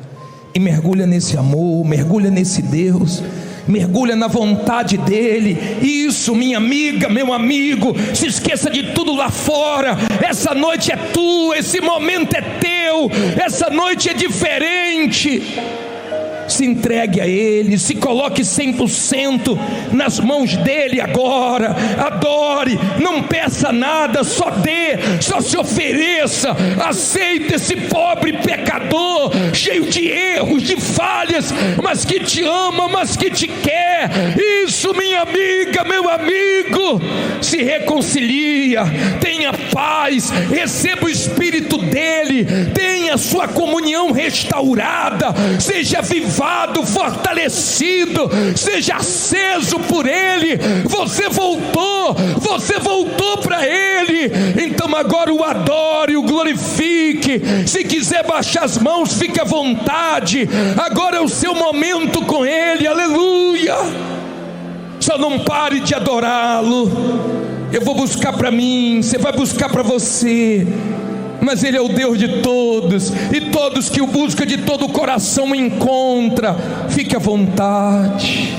e mergulha nesse amor, mergulha nesse Deus, mergulha na vontade dele. Isso, minha amiga, meu amigo, se esqueça de tudo lá fora. Essa noite é tua, esse momento é teu, essa noite é diferente. Se entregue a Ele, se coloque 100% nas mãos dEle agora. Adore, não peça nada, só dê, só se ofereça. Aceite esse pobre pecador, cheio de erros, de falhas, mas que te ama, mas que te quer. Isso, minha amiga, meu amigo, se reconcilia, tenha paz, receba o Espírito dEle, tenha sua comunhão restaurada, seja vivado, fortalecido, seja aceso por Ele. Você voltou para Ele, então agora o adore, o glorifique. Se quiser baixar as mãos, fique à vontade, agora é o seu momento com Ele, aleluia. Só não pare de adorá-lo. Eu vou buscar para mim, você vai buscar para você, mas Ele é o Deus de todos, e todos que o buscam de todo o coração o encontra. Fique à vontade.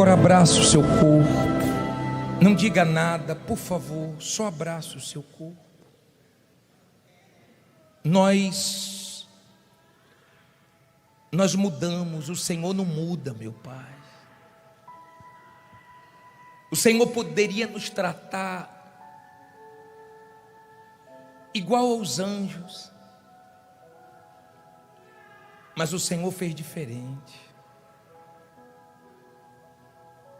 Agora abraça o seu corpo. Não diga nada, por favor, só abraça o seu corpo. Nós mudamos, o Senhor não muda, meu Pai. O Senhor poderia nos tratar igual aos anjos, mas o Senhor fez diferente.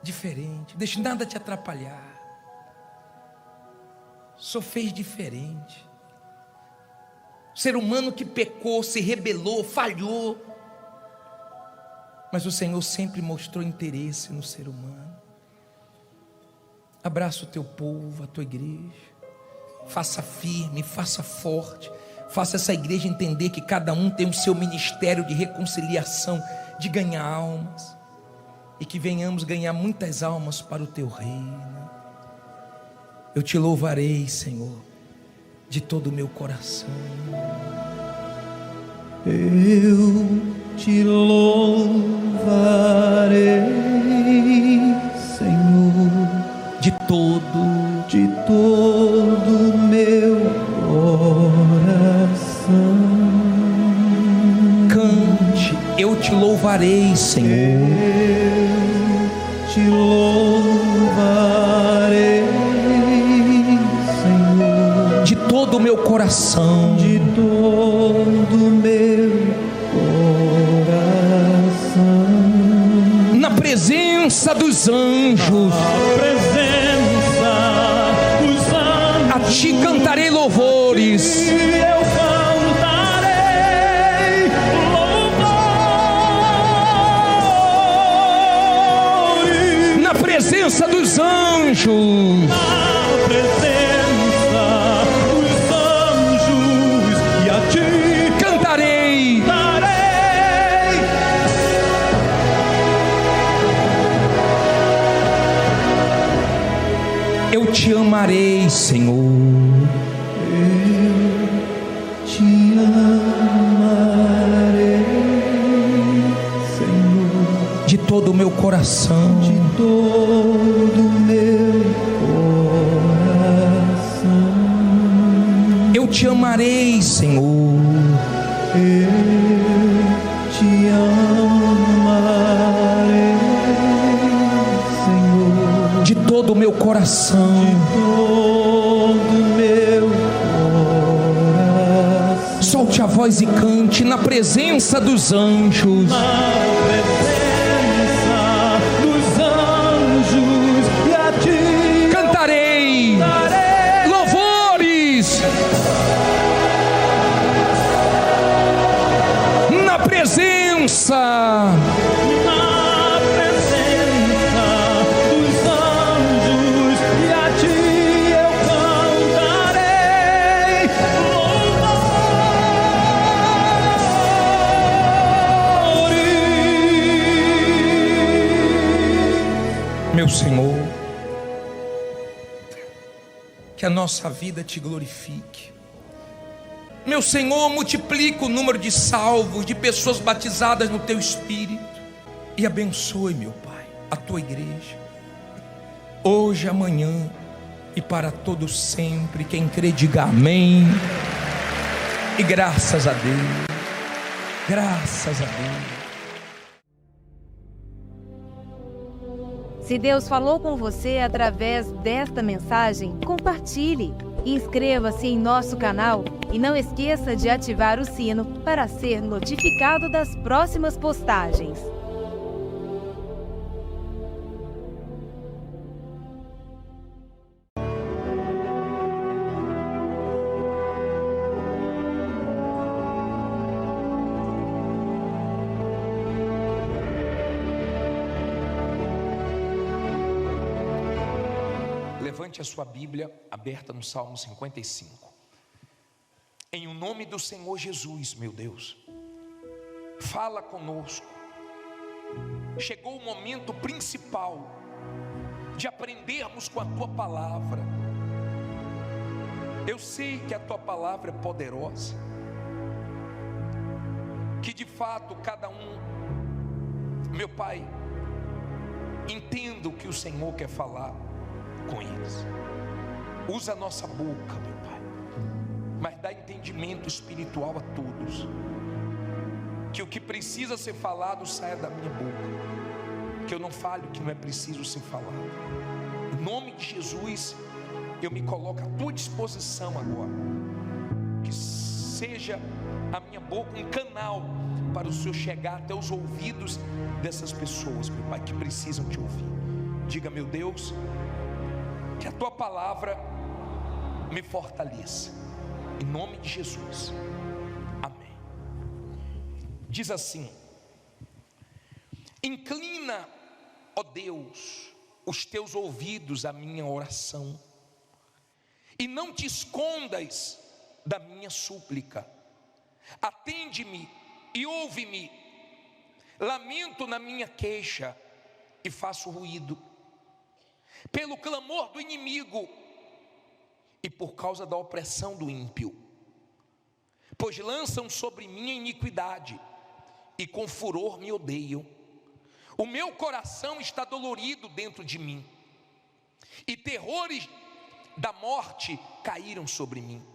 Diferente, deixa nada te atrapalhar. Só fez diferente. O ser humano que pecou, se rebelou, falhou, mas o Senhor sempre mostrou interesse no ser humano. Abraça o teu povo, a tua igreja. Faça firme, faça forte. Faça essa igreja entender que cada um tem o seu ministério de reconciliação, de ganhar almas. E que venhamos ganhar muitas almas para o teu reino. Eu te louvarei, Senhor, de todo o meu coração. Eu te louvarei, Senhor, de todo meu coração. Cante, eu te louvarei, Senhor. Te louvarei, Senhor, de todo o meu coração. de todo meu coração. Na presença dos anjos, A presença dos anjos, a ti cantarei louvores. eu cantarei louvores. Na presença dos anjos, A presença dos anjos, e a ti cantarei. darei. Eu te amarei, Senhor, Te amarei, Senhor, de todo o meu coração. de todo meu coração. Eu te amarei, Senhor, Eu te amarei, Senhor, de todo o meu coração. todo meu coração. Solte a voz e cante na presença dos anjos. Na presença dos anjos, e a ti Cantarei darei louvores. Na presença na presença dos anjos, e a ti eu cantarei louvores. meu Senhor, que a nossa vida te glorifique. Meu Senhor, multiplica o número de salvos, de pessoas batizadas no teu Espírito, e abençoe, meu Pai, a tua igreja, hoje, amanhã e para todo sempre. Quem crê, diga amém. E graças a Deus, graças a Deus. Se Deus falou com você através desta mensagem, compartilhe. Inscreva-se em nosso canal e não esqueça de ativar o sino para ser notificado das próximas postagens. Levante a sua Bíblia aberta no Salmo 55. Em o nome do Senhor Jesus, meu Deus, fala conosco. Chegou o momento principal de aprendermos com a tua palavra. Eu sei que a tua palavra é poderosa, que de fato cada um, meu Pai, Entenda o que o Senhor quer falar com eles. Usa a nossa boca, meu Pai, mas dá entendimento espiritual a todos, que o que precisa ser falado saia da minha boca, que eu não fale o que não é preciso ser falado. Em nome de Jesus, eu me coloco à tua disposição agora, que seja a minha boca um canal para o Senhor chegar até os ouvidos dessas pessoas, meu Pai, que precisam te ouvir. Diga, meu Deus, que a tua palavra me fortaleça, em nome de Jesus, amém. Diz assim: inclina, ó Deus, os teus ouvidos à minha oração, e não te escondas da minha súplica. Atende-me e ouve-me. Lamento na minha queixa e faço ruído pelo clamor do inimigo e por causa da opressão do ímpio, pois lançam sobre mim a iniquidade e com furor me odeiam. O meu coração está dolorido dentro de mim, e terrores da morte caíram sobre mim.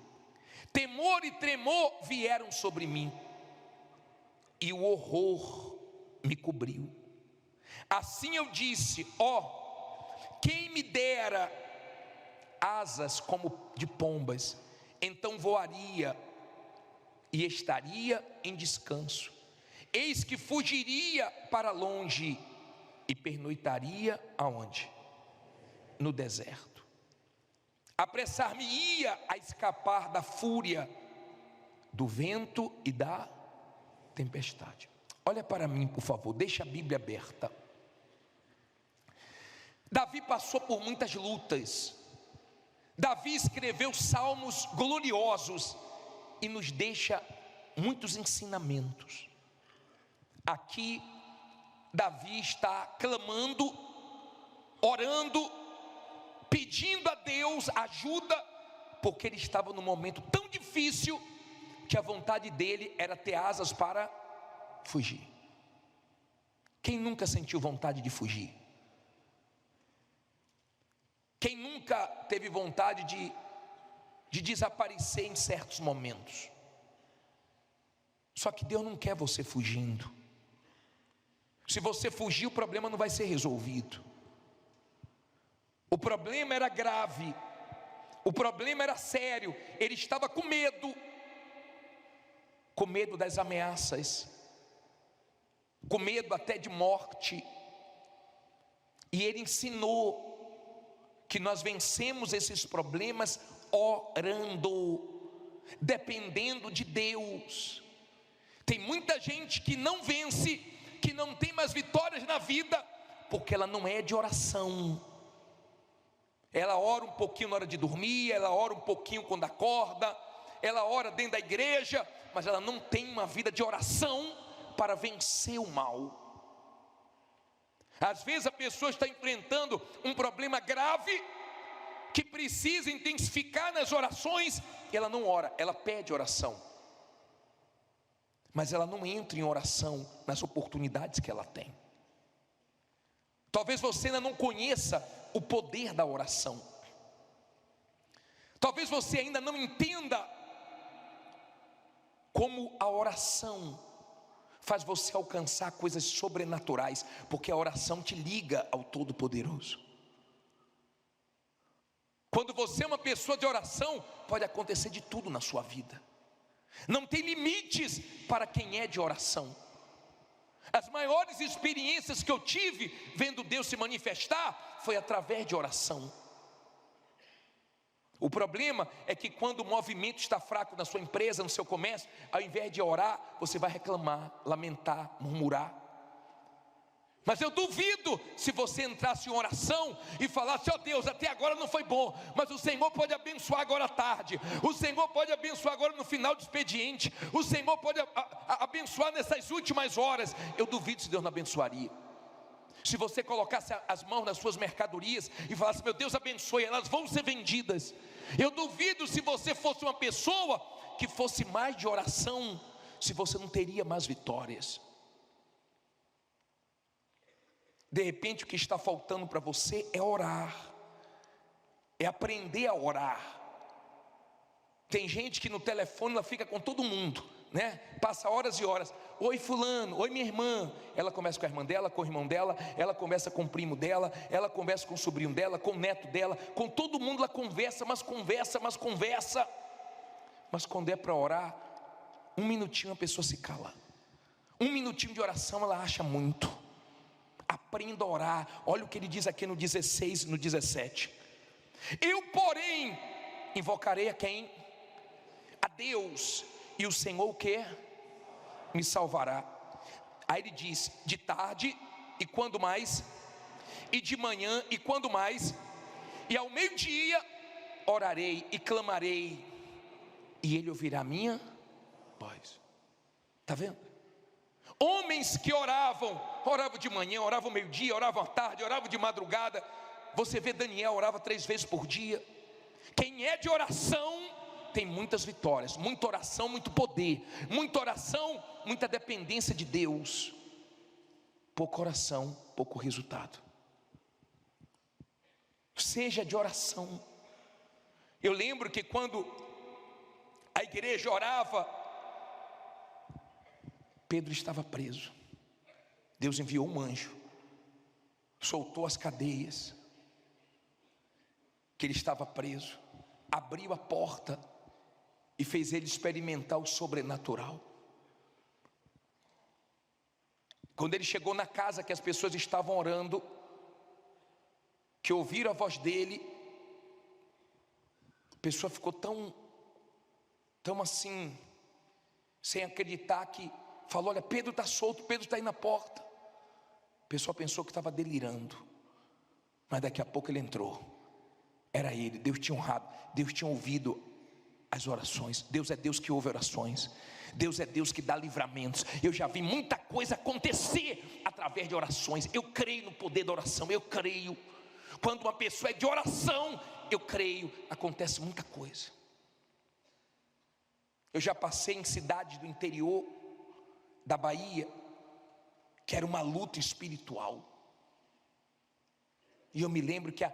Temor e tremor vieram sobre mim, e o horror me cobriu. Assim eu disse: quem me dera asas como de pombas, então voaria e estaria em descanso. Eis que fugiria para longe e pernoitaria aonde? No deserto. Apressar-me-ia a escapar da fúria do vento e da tempestade. Olha para mim, por favor, deixa a Bíblia aberta. Davi passou por muitas lutas. Davi escreveu salmos gloriosos e nos deixa muitos ensinamentos. Aqui Davi está clamando, orando, pedindo a Deus ajuda, porque ele estava num momento tão difícil que a vontade dele era ter asas para fugir. Quem nunca sentiu vontade de fugir? Quem nunca teve vontade de desaparecer em certos momentos? Só que Deus não quer você fugindo. Se você fugir, o problema não vai ser resolvido. O problema era grave, o problema era sério. Ele estava com medo das ameaças, com medo até de morte. E ele ensinou que nós vencemos esses problemas orando, dependendo de Deus. Tem muita gente que não vence, que não tem mais vitórias na vida, porque ela não é de oração. Ela ora um pouquinho na hora de dormir, ela ora um pouquinho quando acorda, ela ora dentro da igreja, mas ela não tem uma vida de oração para vencer o mal. Às vezes a pessoa está enfrentando um problema grave, que precisa intensificar nas orações, e ela não ora, ela pede oração, mas ela não entra em oração nas oportunidades que ela tem. Talvez você ainda não conheça o poder da oração. Talvez você ainda não entenda como a oração faz você alcançar coisas sobrenaturais, porque a oração te liga ao Todo-Poderoso. Quando você é uma pessoa de oração, pode acontecer de tudo na sua vida. Não tem limites para quem é de oração. As maiores experiências que eu tive vendo Deus se manifestar foi através de oração. O problema é que quando o movimento está fraco na sua empresa, no seu comércio, ao invés de orar, você vai reclamar, lamentar, murmurar. Mas eu duvido se você entrasse em oração e falasse: Deus, até agora não foi bom, mas o Senhor pode abençoar agora à tarde, o Senhor pode abençoar agora no final do expediente, o Senhor pode abençoar nessas últimas horas. Eu duvido se Deus não abençoaria. Se você colocasse as mãos nas suas mercadorias e falasse: meu Deus, abençoe, elas vão ser vendidas. Eu duvido se você fosse uma pessoa que fosse mais de oração, se você não teria mais vitórias. De repente o que está faltando para você é orar, é aprender a orar. Tem gente que no telefone ela fica com todo mundo, né? Passa horas e horas. Oi fulano, oi minha irmã. Ela conversa com a irmã dela, com o irmão dela, ela conversa com o primo dela, ela conversa com o sobrinho dela, com o neto dela, com todo mundo ela conversa, mas conversa. Mas quando é para orar, um minutinho a pessoa se cala. Um minutinho de oração ela acha muito. Aprenda a orar. Olha o que ele diz aqui no 16, no 17. Eu, porém, invocarei a quem? A Deus, e o Senhor o que? Me salvará. Aí ele diz: de tarde, e quando mais? E de manhã, e quando mais? E ao meio-dia orarei e clamarei, e ele ouvirá a minha voz. Está vendo? Homens que oravam de manhã, oravam meio-dia, oravam à tarde, oravam de madrugada. Você vê Daniel orava 3 vezes por dia. Quem é de oração tem muitas vitórias, muita oração, muito poder, muita oração, muita dependência de Deus. Pouca oração, pouco resultado. Seja de oração. Eu lembro que quando a igreja orava, Pedro estava preso. Deus enviou um anjo, soltou as cadeias, que ele estava preso, abriu a porta e fez ele experimentar o sobrenatural. Quando ele chegou na casa que as pessoas estavam orando, que ouviram a voz dele, a pessoa ficou tão assim, sem acreditar, que falou: olha, Pedro está solto, Pedro está aí na porta. A pessoa pensou que estava delirando, mas daqui a pouco ele entrou. Era ele. Deus tinha honrado, Deus tinha ouvido as orações. Deus é Deus que ouve orações. Deus é Deus que dá livramentos. Eu já vi muita coisa acontecer através de orações. Eu creio no poder da oração. Eu creio. Quando uma pessoa é de oração, eu creio, acontece muita coisa. Eu já passei em cidades do interior da Bahia, que era uma luta espiritual. E eu me lembro que a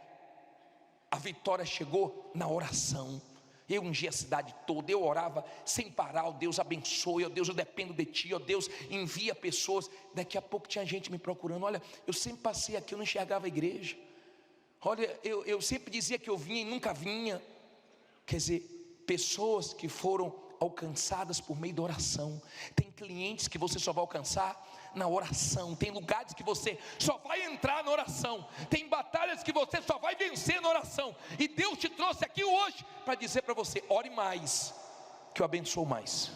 vitória chegou na oração. Eu ungi a cidade toda, eu orava sem parar: ó Deus, abençoe, ó Deus, eu dependo de Ti, ó Deus, envia pessoas. Daqui a pouco tinha gente me procurando. Olha, eu sempre passei aqui, eu não enxergava a igreja. Olha, eu sempre dizia que eu vinha e nunca vinha. Quer dizer, pessoas que foram alcançadas por meio da oração. Tem clientes que você só vai alcançar na oração. Tem lugares que você só vai entrar na oração. Tem batalhas que você só vai vencer na oração. E Deus te trouxe aqui hoje para dizer para você: ore mais, que eu abençoo mais.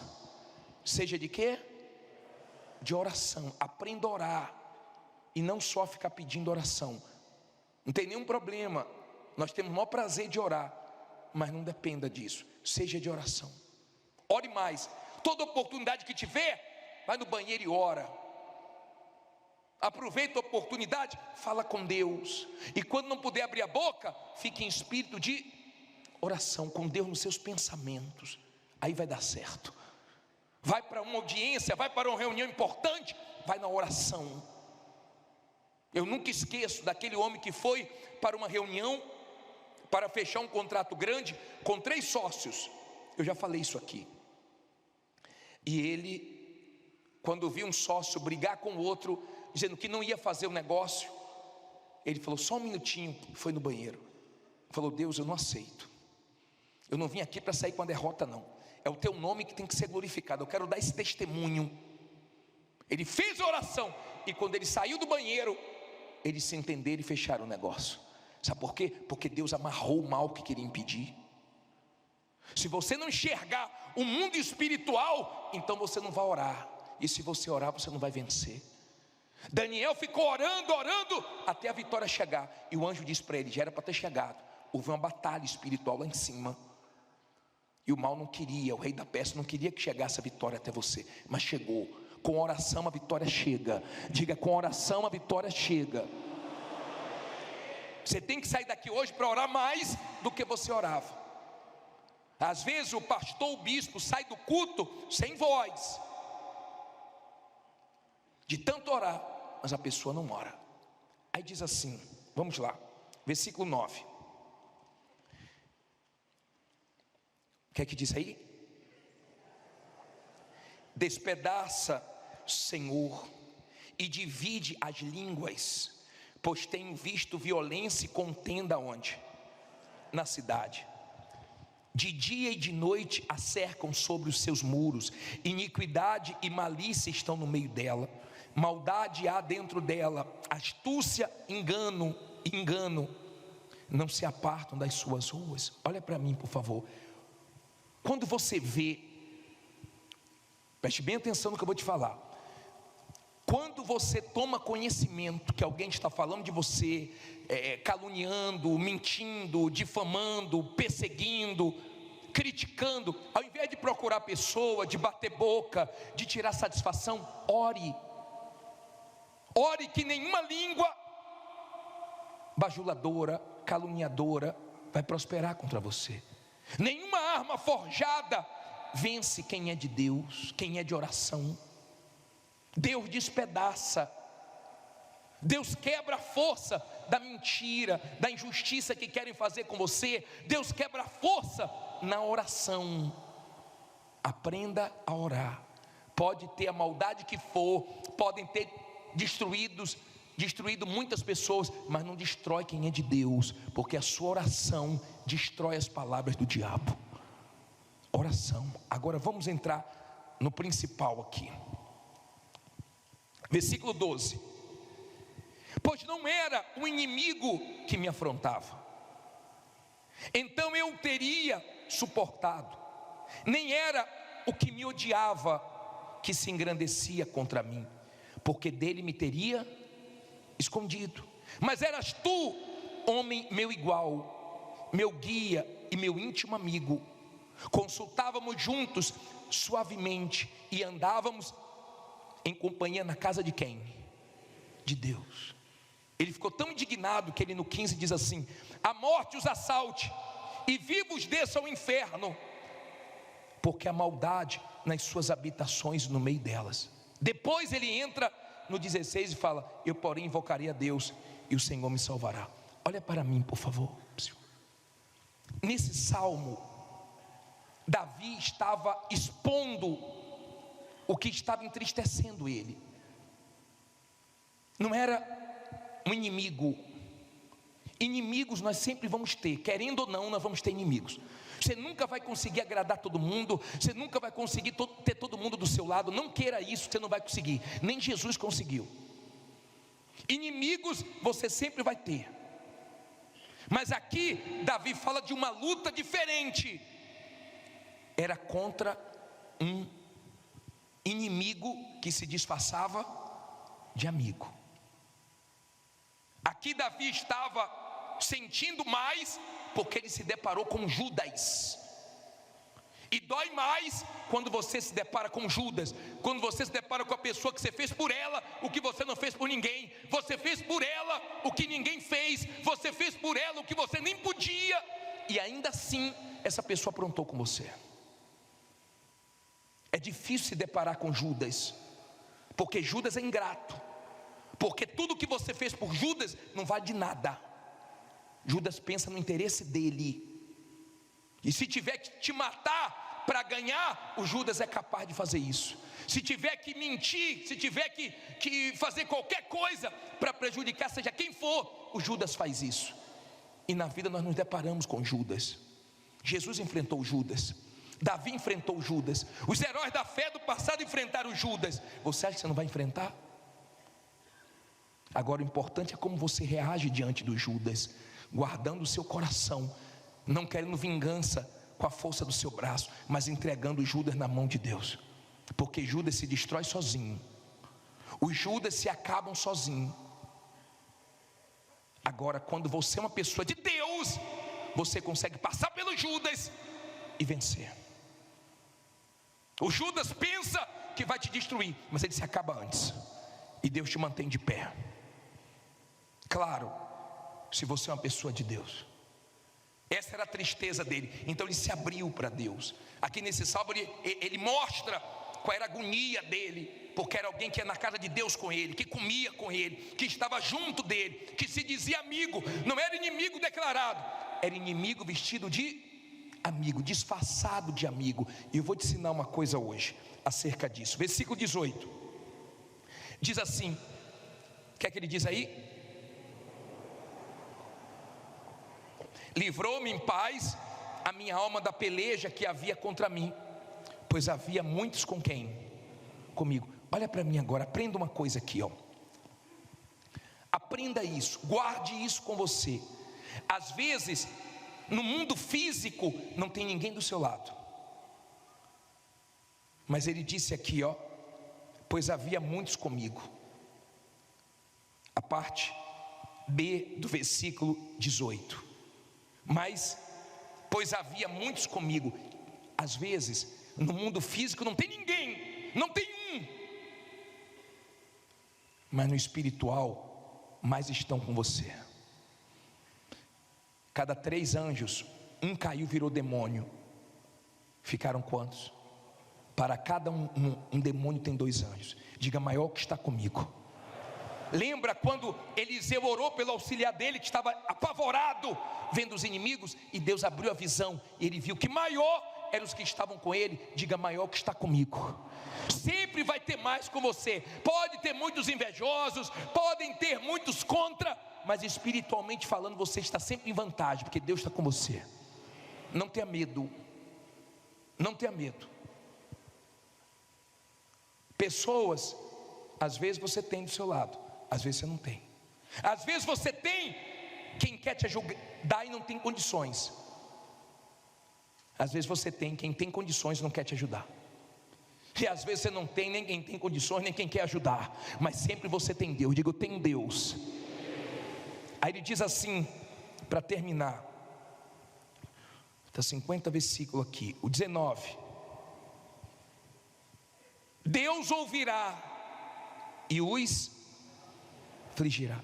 Seja de quê? De oração. Aprenda a orar, e não só ficar pedindo oração. Não tem nenhum problema, nós temos o maior prazer de orar, mas não dependa disso. Seja de oração. Ore mais. Toda oportunidade que tiver, vai no banheiro e ora. Aproveita a oportunidade, fala com Deus. E quando não puder abrir a boca, fique em espírito de oração com Deus nos seus pensamentos. Aí vai dar certo. Vai para uma audiência, vai para uma reunião importante, vai na oração. Eu nunca esqueço daquele homem que foi para uma reunião para fechar um contrato grande com 3 sócios. Eu já falei isso aqui. E ele, quando viu um sócio brigar com o outro, dizendo que não ia fazer o negócio, ele falou: só um minutinho. Foi no banheiro, falou: Deus, eu não aceito. Eu não vim aqui para sair com a derrota, não. É o teu nome que tem que ser glorificado. Eu quero dar esse testemunho. Ele fez a oração, e quando ele saiu do banheiro, eles se entenderam e fecharam o negócio. Sabe por quê? Porque Deus amarrou o mal que queria impedir. Se você não enxergar o mundo espiritual, então você não vai orar. E se você orar, você não vai vencer. Daniel ficou orando, até a vitória chegar. E o anjo disse para ele: já era para ter chegado. Houve uma batalha espiritual lá em cima. E o mal não queria, o rei da Pérsia não queria que chegasse a vitória até você. Mas chegou. Com oração a vitória chega. Diga: com oração a vitória chega. Você tem que sair daqui hoje para orar mais do que você orava. Às vezes o pastor, o bispo sai do culto sem voz, de tanto orar, mas a pessoa não ora. Aí diz assim, vamos lá, versículo 9. O que é que diz aí? Despedaça, Senhor, e divide as línguas, pois tenho visto violência e contenda onde? Na cidade. De dia e de noite a cercam sobre os seus muros, iniquidade e malícia estão no meio dela, maldade há dentro dela, astúcia, engano, não se apartam das suas ruas. Olha para mim, por favor. Quando você vê, preste bem atenção no que eu vou te falar. Quando você toma conhecimento que alguém está falando de você, caluniando, mentindo, difamando, perseguindo, criticando, ao invés de procurar a pessoa, de bater boca, de tirar satisfação, ore. Ore que nenhuma língua bajuladora, caluniadora vai prosperar contra você. Nenhuma arma forjada vence quem é de Deus, quem é de oração. Deus despedaça, Deus quebra a força da mentira, da injustiça que querem fazer com você. Deus quebra a força na oração. Aprenda a orar. Pode ter a maldade que for, podem ter destruído muitas pessoas, mas não destrói quem é de Deus, porque a sua oração destrói as palavras do diabo. Oração. Agora vamos entrar no principal aqui. Versículo 12. Pois não era o inimigo que me afrontava, então eu teria suportado. Nem era o que me odiava que se engrandecia contra mim, porque dele me teria escondido. Mas eras tu, homem meu igual, meu guia e meu íntimo amigo. Consultávamos juntos suavemente e andávamos em companhia na casa de quem? De Deus. Ele ficou tão indignado que ele no 15 diz assim: a morte os assalte e vivos desçam ao inferno, porque a maldade nas suas habitações, no meio delas. Depois ele entra no 16 e fala: eu porém invocarei a Deus e o Senhor me salvará. Olha para mim, por favor. Nesse salmo, Davi estava expondo o que estava entristecendo ele. Não era um inimigo. Inimigos nós sempre vamos ter, querendo ou não, nós vamos ter inimigos. Você nunca vai conseguir agradar todo mundo, você nunca vai conseguir ter todo mundo do seu lado. Não queira isso, você não vai conseguir. Nem Jesus conseguiu. Inimigos você sempre vai ter. Mas aqui Davi fala de uma luta diferente. Era contra um inimigo que se disfarçava de amigo. Aqui Davi estava sentindo mais porque ele se deparou com Judas. E dói mais quando você se depara com Judas, quando você se depara com a pessoa que você fez por ela o que você não fez por ninguém. Você fez por ela o que ninguém fez, você fez por ela o que você nem podia, e ainda assim essa pessoa aprontou com você. É difícil se deparar com Judas, porque Judas é ingrato, porque tudo que você fez por Judas não vale de nada. Judas pensa no interesse dele, e se tiver que te matar para ganhar, o Judas é capaz de fazer isso. Se tiver que mentir, se tiver que fazer qualquer coisa para prejudicar seja quem for, o Judas faz isso. E na vida nós nos deparamos com Judas. Jesus enfrentou Judas, Davi enfrentou Judas, os heróis da fé do passado enfrentaram Judas. Você acha que você não vai enfrentar? Agora o importante é como você reage diante do Judas, guardando o seu coração, não querendo vingança com a força do seu braço, mas entregando Judas na mão de Deus, porque Judas se destrói sozinho, os Judas se acabam sozinho. Agora quando você é uma pessoa de Deus, você consegue passar pelo Judas e vencer. O Judas pensa que vai te destruir, mas ele se acaba antes, e Deus te mantém de pé. Claro, se você é uma pessoa de Deus. Essa era a tristeza dele, então ele se abriu para Deus. Aqui nesse salmo ele mostra qual era a agonia dele, porque era alguém que ia na casa de Deus com ele, que comia com ele, que estava junto dele, que se dizia amigo. Não era inimigo declarado, era inimigo vestido de amigo, disfarçado de amigo. E eu vou te ensinar uma coisa hoje acerca disso. Versículo 18 diz assim, o que é que ele diz aí? Livrou-me em paz a minha alma da peleja que havia contra mim, pois havia muitos com quem? Comigo. Olha para mim agora, aprenda uma coisa aqui, ó. Aprenda isso, guarde isso com você. Às vezes, no mundo físico, não tem ninguém do seu lado, mas ele disse aqui, ó, pois havia muitos comigo. A parte B do versículo 18. Mas, pois havia muitos comigo. Às vezes, no mundo físico não tem ninguém, não tem um, mas no espiritual, mais estão com você. Cada 3 anjos, um caiu, virou demônio. Ficaram quantos? Para cada um demônio tem 2 anjos. Diga, maior que está comigo. Lembra quando Eliseu orou pelo auxiliar dele, que estava apavorado, vendo os inimigos, e Deus abriu a visão, e ele viu que maior eram os que estavam com ele. Diga, maior que está comigo. Sempre vai ter mais com você. Pode ter muitos invejosos, podem ter muitos contra, mas espiritualmente falando, você está sempre em vantagem, porque Deus está com você. Não tenha medo, não tenha medo. Pessoas, às vezes você tem do seu lado, às vezes você não tem. Às vezes você tem quem quer te ajudar e não tem condições. Às vezes você tem quem tem condições e não quer te ajudar. E às vezes você não tem nem quem tem condições, nem quem quer ajudar, mas sempre você tem Deus. Diga, eu tenho Deus. Aí ele diz assim, para terminar, está 50 versículo aqui, o 19. Deus ouvirá e os afligirá,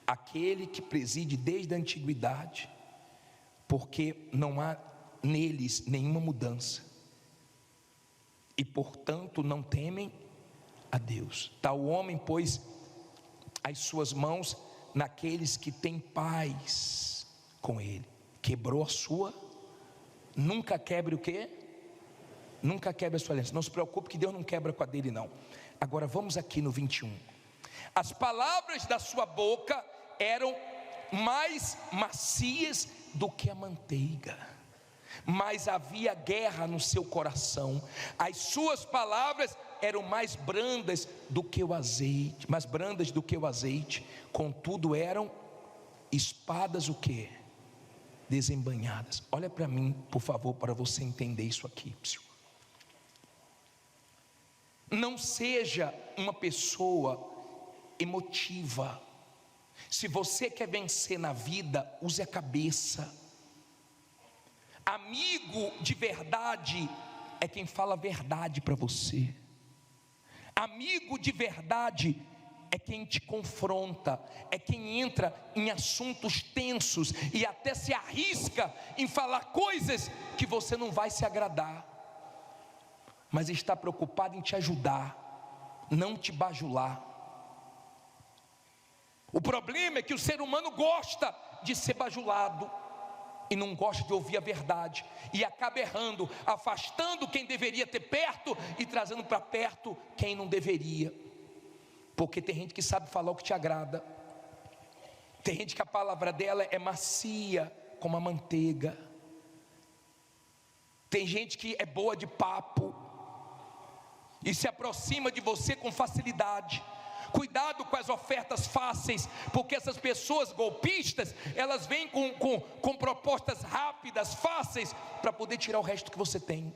aquele que preside desde a antiguidade, porque não há neles nenhuma mudança, e portanto não temem a Deus. Tal homem pôs as suas mãos naqueles que têm paz com ele, quebrou a sua, nunca quebre o quê? Nunca quebre a sua aliança. Não se preocupe que Deus não quebra com a dele não. Agora vamos aqui no 21. As palavras da sua boca eram mais macias do que a manteiga, mas havia guerra no seu coração. As suas palavras eram mais brandas do que o azeite, mais brandas do que o azeite, contudo eram espadas o quê? Desembainhadas. Olha para mim, por favor, para você entender isso aqui. Não seja uma pessoa emotiva. Se você quer vencer na vida, use a cabeça. Amigo de verdade é quem fala a verdade para você. Amigo de verdade é quem te confronta, é quem entra em assuntos tensos e até se arrisca em falar coisas que você não vai se agradar, mas está preocupado em te ajudar, não te bajular. O problema é que o ser humano gosta de ser bajulado e não gosta de ouvir a verdade, e acaba errando, afastando quem deveria ter perto e trazendo para perto quem não deveria. Porque tem gente que sabe falar o que te agrada, tem gente que a palavra dela é macia como a manteiga, tem gente que é boa de papo e se aproxima de você com facilidade. Cuidado com as ofertas fáceis, porque essas pessoas golpistas, elas vêm com propostas rápidas, fáceis, para poder tirar o resto que você tem.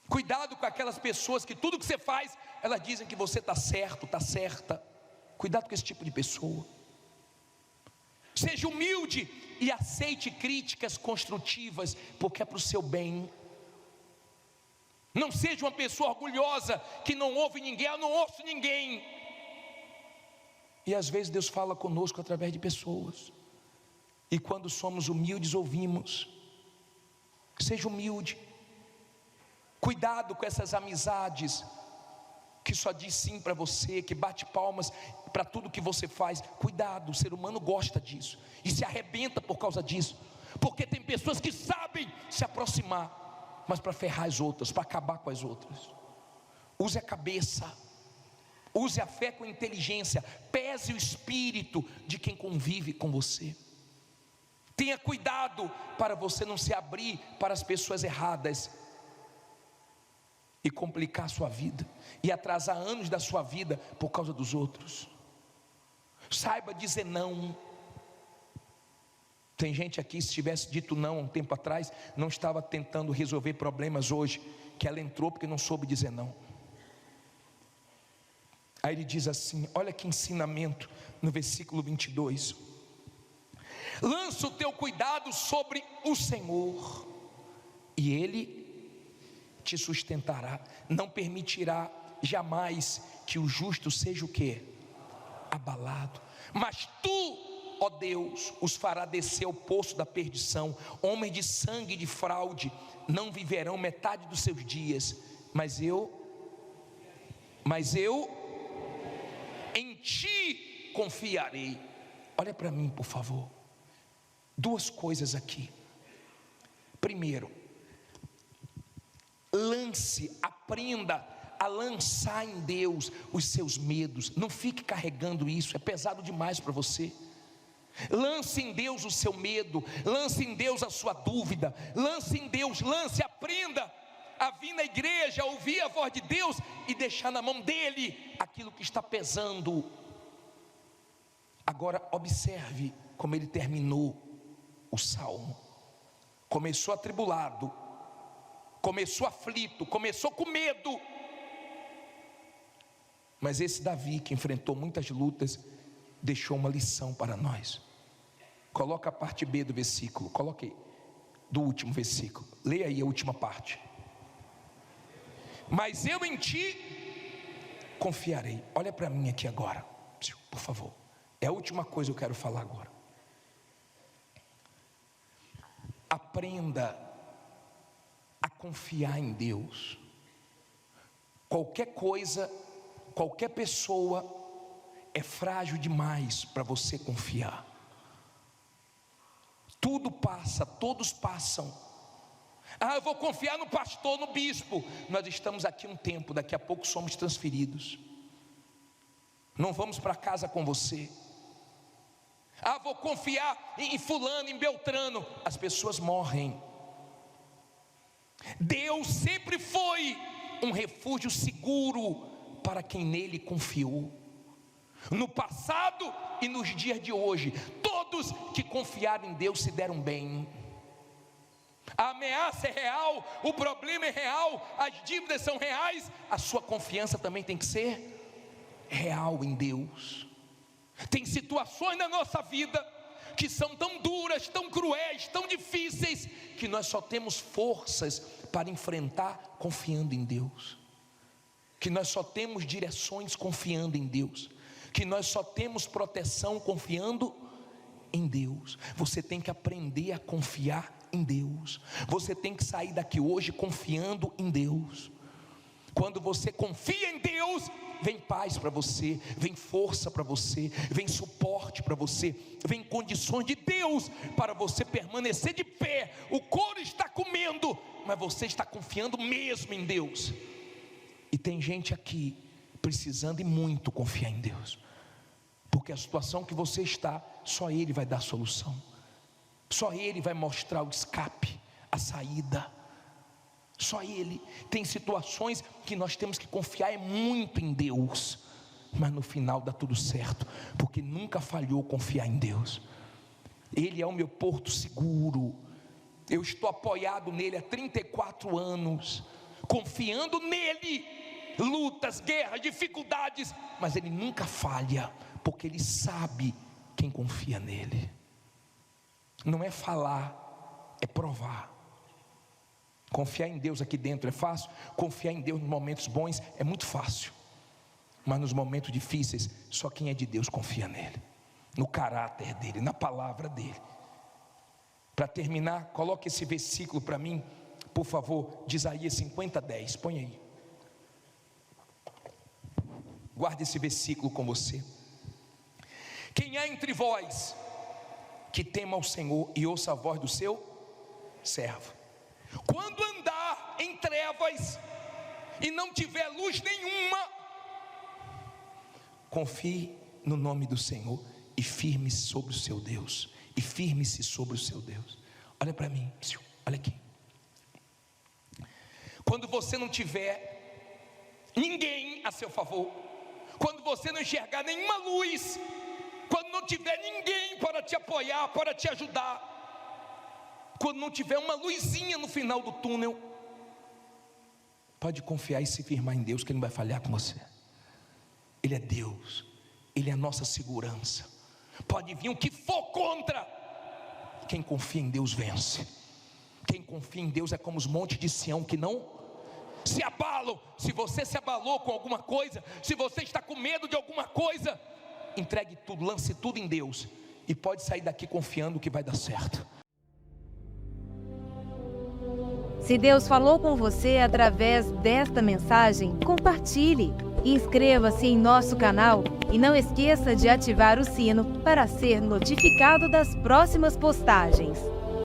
Cuidado com aquelas pessoas que tudo que você faz, elas dizem que você está certo, está certa. Cuidado com esse tipo de pessoa. Seja humilde e aceite críticas construtivas, porque é para o seu bem. Não seja uma pessoa orgulhosa que não ouve ninguém. Eu não ouço ninguém. E às vezes Deus fala conosco através de pessoas, e quando somos humildes ouvimos. Seja humilde. Cuidado com essas amizades que só diz sim para você, que bate palmas para tudo que você faz. Cuidado, o ser humano gosta disso e se arrebenta por causa disso, porque tem pessoas que sabem se aproximar, mas para ferrar as outras, para acabar com as outras. Use a cabeça, use a fé com inteligência, pese o espírito de quem convive com você. Tenha cuidado para você não se abrir para as pessoas erradas e complicar a sua vida, e atrasar anos da sua vida por causa dos outros. Saiba dizer não. Tem gente aqui, se tivesse dito não há um tempo atrás, não estava tentando resolver problemas hoje, que ela entrou porque não soube dizer não. Aí ele diz assim, olha que ensinamento no versículo 22: lança o teu cuidado sobre o Senhor, e Ele te sustentará. Não permitirá jamais que o justo seja o quê? Abalado. Mas tu, ó Deus, os fará descer ao poço da perdição. Homens de sangue e de fraude não viverão metade dos seus dias. Mas eu em ti confiarei. Olha para mim, por favor. Duas coisas aqui. Primeiro, aprenda a lançar em Deus os seus medos. Não fique carregando isso, é pesado demais para você. Lance em Deus o seu medo, lance em Deus a sua dúvida, lance em Deus, aprenda a vir na igreja, ouvir a voz de Deus e deixar na mão dele aquilo que está pesando. Agora observe como ele terminou o salmo. Começou atribulado, começou aflito, começou com medo. Mas esse Davi, que enfrentou muitas lutas, deixou uma lição para nós. Coloca a parte B do versículo, coloque aí, do último versículo. Leia aí a última parte. Mas eu em ti confiarei. Olha para mim aqui agora, por favor. É a última coisa que eu quero falar agora. Aprenda a confiar em Deus. Qualquer coisa, qualquer pessoa é frágil demais para você confiar. Tudo passa, todos passam. Eu vou confiar no pastor, no bispo. Nós estamos aqui um tempo, daqui a pouco somos transferidos. Não vamos para casa com você. Vou confiar em fulano, em Beltrano. As pessoas morrem. Deus sempre foi um refúgio seguro para quem nele confiou. No passado e nos dias de hoje, todos que confiaram em Deus se deram bem. A ameaça é real, o problema é real, as dívidas são reais. A sua confiança também tem que ser real em Deus. Tem situações na nossa vida que são tão duras, tão cruéis, tão difíceis, que nós só temos forças para enfrentar confiando em Deus. Que nós só temos direções confiando em Deus. Que nós só temos proteção confiando em Deus. Você tem que aprender a confiar em Deus. Você tem que sair daqui hoje confiando em Deus. Quando você confia em Deus, vem paz para você, vem força para você, vem suporte para você, vem condições de Deus para você permanecer de pé. O couro está comendo, mas você está confiando mesmo em Deus. E tem gente aqui precisando e muito confiar em Deus, porque a situação que você está, só Ele vai dar solução, só Ele vai mostrar o escape, a saída. Só Ele. Tem situações que nós temos que confiar muito em Deus, mas no final dá tudo certo, porque nunca falhou confiar em Deus. Ele é o meu porto seguro. Eu estou apoiado nele há 34 anos, confiando nele. Lutas, guerras, dificuldades, mas Ele nunca falha, porque Ele sabe quem confia nele. Não é falar, é provar. Confiar em Deus aqui dentro é fácil. Confiar em Deus nos momentos bons é muito fácil, mas nos momentos difíceis, só quem é de Deus confia nele, no caráter dele, na palavra dele. Para terminar, coloque esse versículo para mim, por favor, de Isaías 50:10, põe aí. Guarde esse versículo com você. Quem há entre vós que tema ao Senhor e ouça a voz do seu servo? Quando andar em trevas e não tiver luz nenhuma, confie no nome do Senhor e firme-se sobre o seu Deus. E firme-se sobre o seu Deus. Olha para mim, olha aqui. Quando você não tiver ninguém a seu favor, quando você não enxergar nenhuma luz, quando não tiver ninguém para te apoiar, para te ajudar, quando não tiver uma luzinha no final do túnel, pode confiar e se firmar em Deus, que Ele não vai falhar com você. Ele é Deus, Ele é a nossa segurança. Pode vir o que for contra, quem confia em Deus vence. Quem confia em Deus é como os montes de Sião que não se abalam. Se você se abalou com alguma coisa, se você está com medo de alguma coisa, entregue tudo, lance tudo em Deus, e pode sair daqui confiando que vai dar certo. Se Deus falou com você através desta mensagem, compartilhe. Inscreva-se em nosso canal e não esqueça de ativar o sino para ser notificado das próximas postagens.